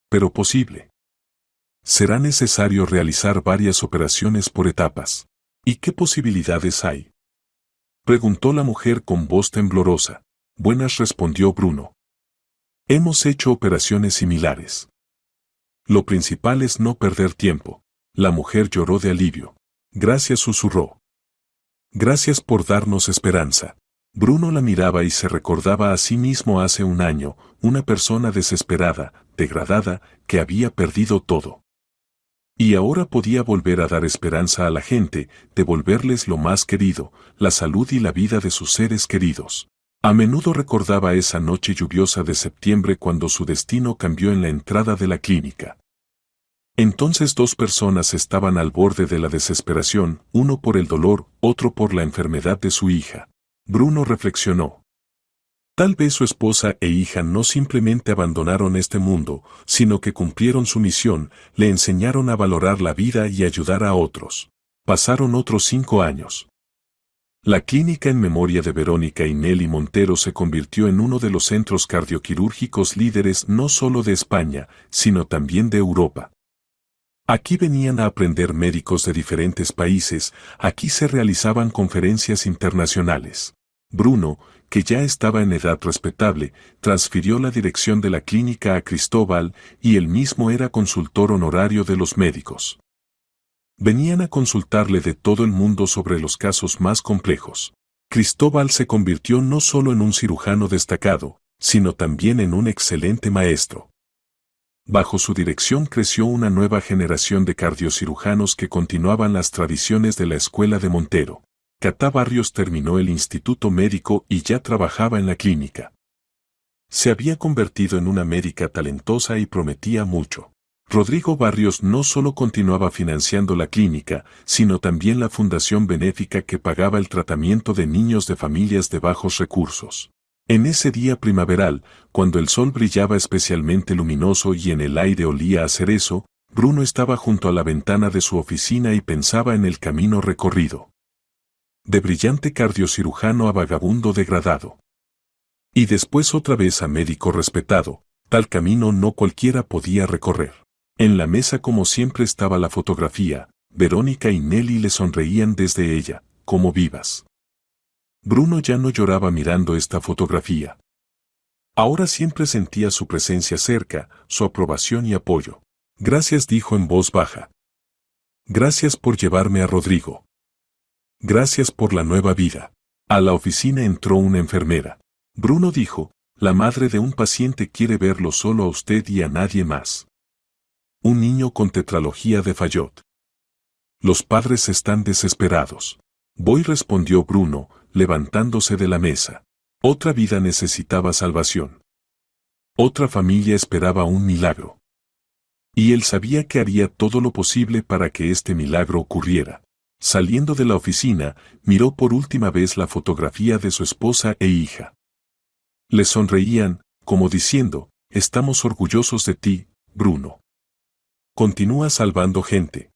Pero posible. Será necesario realizar varias operaciones por etapas. ¿Y qué posibilidades hay?, preguntó la mujer con voz temblorosa. Buenas, respondió Bruno. Hemos hecho operaciones similares. Lo principal es no perder tiempo. La mujer lloró de alivio. Gracias, susurró. Gracias por darnos esperanza. Bruno la miraba y se recordaba a sí mismo hace 1 año, una persona desesperada, degradada, que había perdido todo. Y ahora podía volver a dar esperanza a la gente, devolverles lo más querido, la salud y la vida de sus seres queridos. A menudo recordaba esa noche lluviosa de septiembre cuando su destino cambió en la entrada de la clínica. Entonces 2 personas estaban al borde de la desesperación, uno por el dolor, otro por la enfermedad de su hija. Bruno reflexionó. Tal vez su esposa e hija no simplemente abandonaron este mundo, sino que cumplieron su misión, le enseñaron a valorar la vida y ayudar a otros. Pasaron otros 5 años. La clínica en memoria de Verónica y Nelly Montero se convirtió en uno de los centros cardioquirúrgicos líderes no solo de España, sino también de Europa. Aquí venían a aprender médicos de diferentes países, aquí se realizaban conferencias internacionales. Bruno, que ya estaba en edad respetable, transfirió la dirección de la clínica a Cristóbal y él mismo era consultor honorario de los médicos. Venían a consultarle de todo el mundo sobre los casos más complejos. Cristóbal se convirtió no solo en un cirujano destacado, sino también en un excelente maestro. Bajo su dirección creció una nueva generación de cardiocirujanos que continuaban las tradiciones de la escuela de Montero. Catá Barrios terminó el instituto médico y ya trabajaba en la clínica. Se había convertido en una médica talentosa y prometía mucho. Rodrigo Barrios no solo continuaba financiando la clínica, sino también la fundación benéfica que pagaba el tratamiento de niños de familias de bajos recursos. En ese día primaveral, cuando el sol brillaba especialmente luminoso y en el aire olía a cerezo, Bruno estaba junto a la ventana de su oficina y pensaba en el camino recorrido. De brillante cardiocirujano a vagabundo degradado. Y después otra vez a médico respetado, tal camino no cualquiera podía recorrer. En la mesa como siempre estaba la fotografía, Verónica y Nelly le sonreían desde ella, como vivas. Bruno ya no lloraba mirando esta fotografía. Ahora siempre sentía su presencia cerca, su aprobación y apoyo. Gracias, dijo en voz baja. Gracias por llevarme a Rodrigo. Gracias por la nueva vida. A la oficina entró una enfermera. Bruno dijo, la madre de un paciente quiere verlo solo a usted y a nadie más. Un niño con tetralogía de Fallot. Los padres están desesperados. Voy, respondió Bruno, levantándose de la mesa. Otra vida necesitaba salvación. Otra familia esperaba un milagro. Y él sabía que haría todo lo posible para que este milagro ocurriera. Saliendo de la oficina, miró por última vez la fotografía de su esposa e hija. Le sonreían, como diciendo, estamos orgullosos de ti, Bruno. Continúa salvando gente.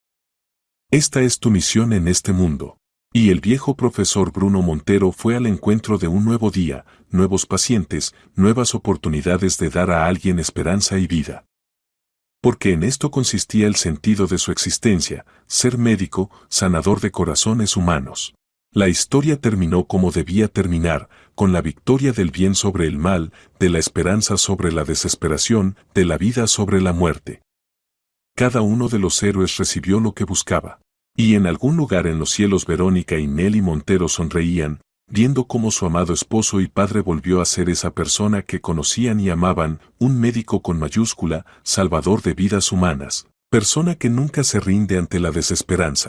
Esta es tu misión en este mundo. Y el viejo profesor Bruno Montero fue al encuentro de un nuevo día, nuevos pacientes, nuevas oportunidades de dar a alguien esperanza y vida. Porque en esto consistía el sentido de su existencia, ser médico, sanador de corazones humanos. La historia terminó como debía terminar, con la victoria del bien sobre el mal, de la esperanza sobre la desesperación, de la vida sobre la muerte. Cada uno de los héroes recibió lo que buscaba. Y en algún lugar en los cielos Verónica y Nelly Montero sonreían, viendo cómo su amado esposo y padre volvió a ser esa persona que conocían y amaban, un médico con mayúscula, salvador de vidas humanas, persona que nunca se rinde ante la desesperanza.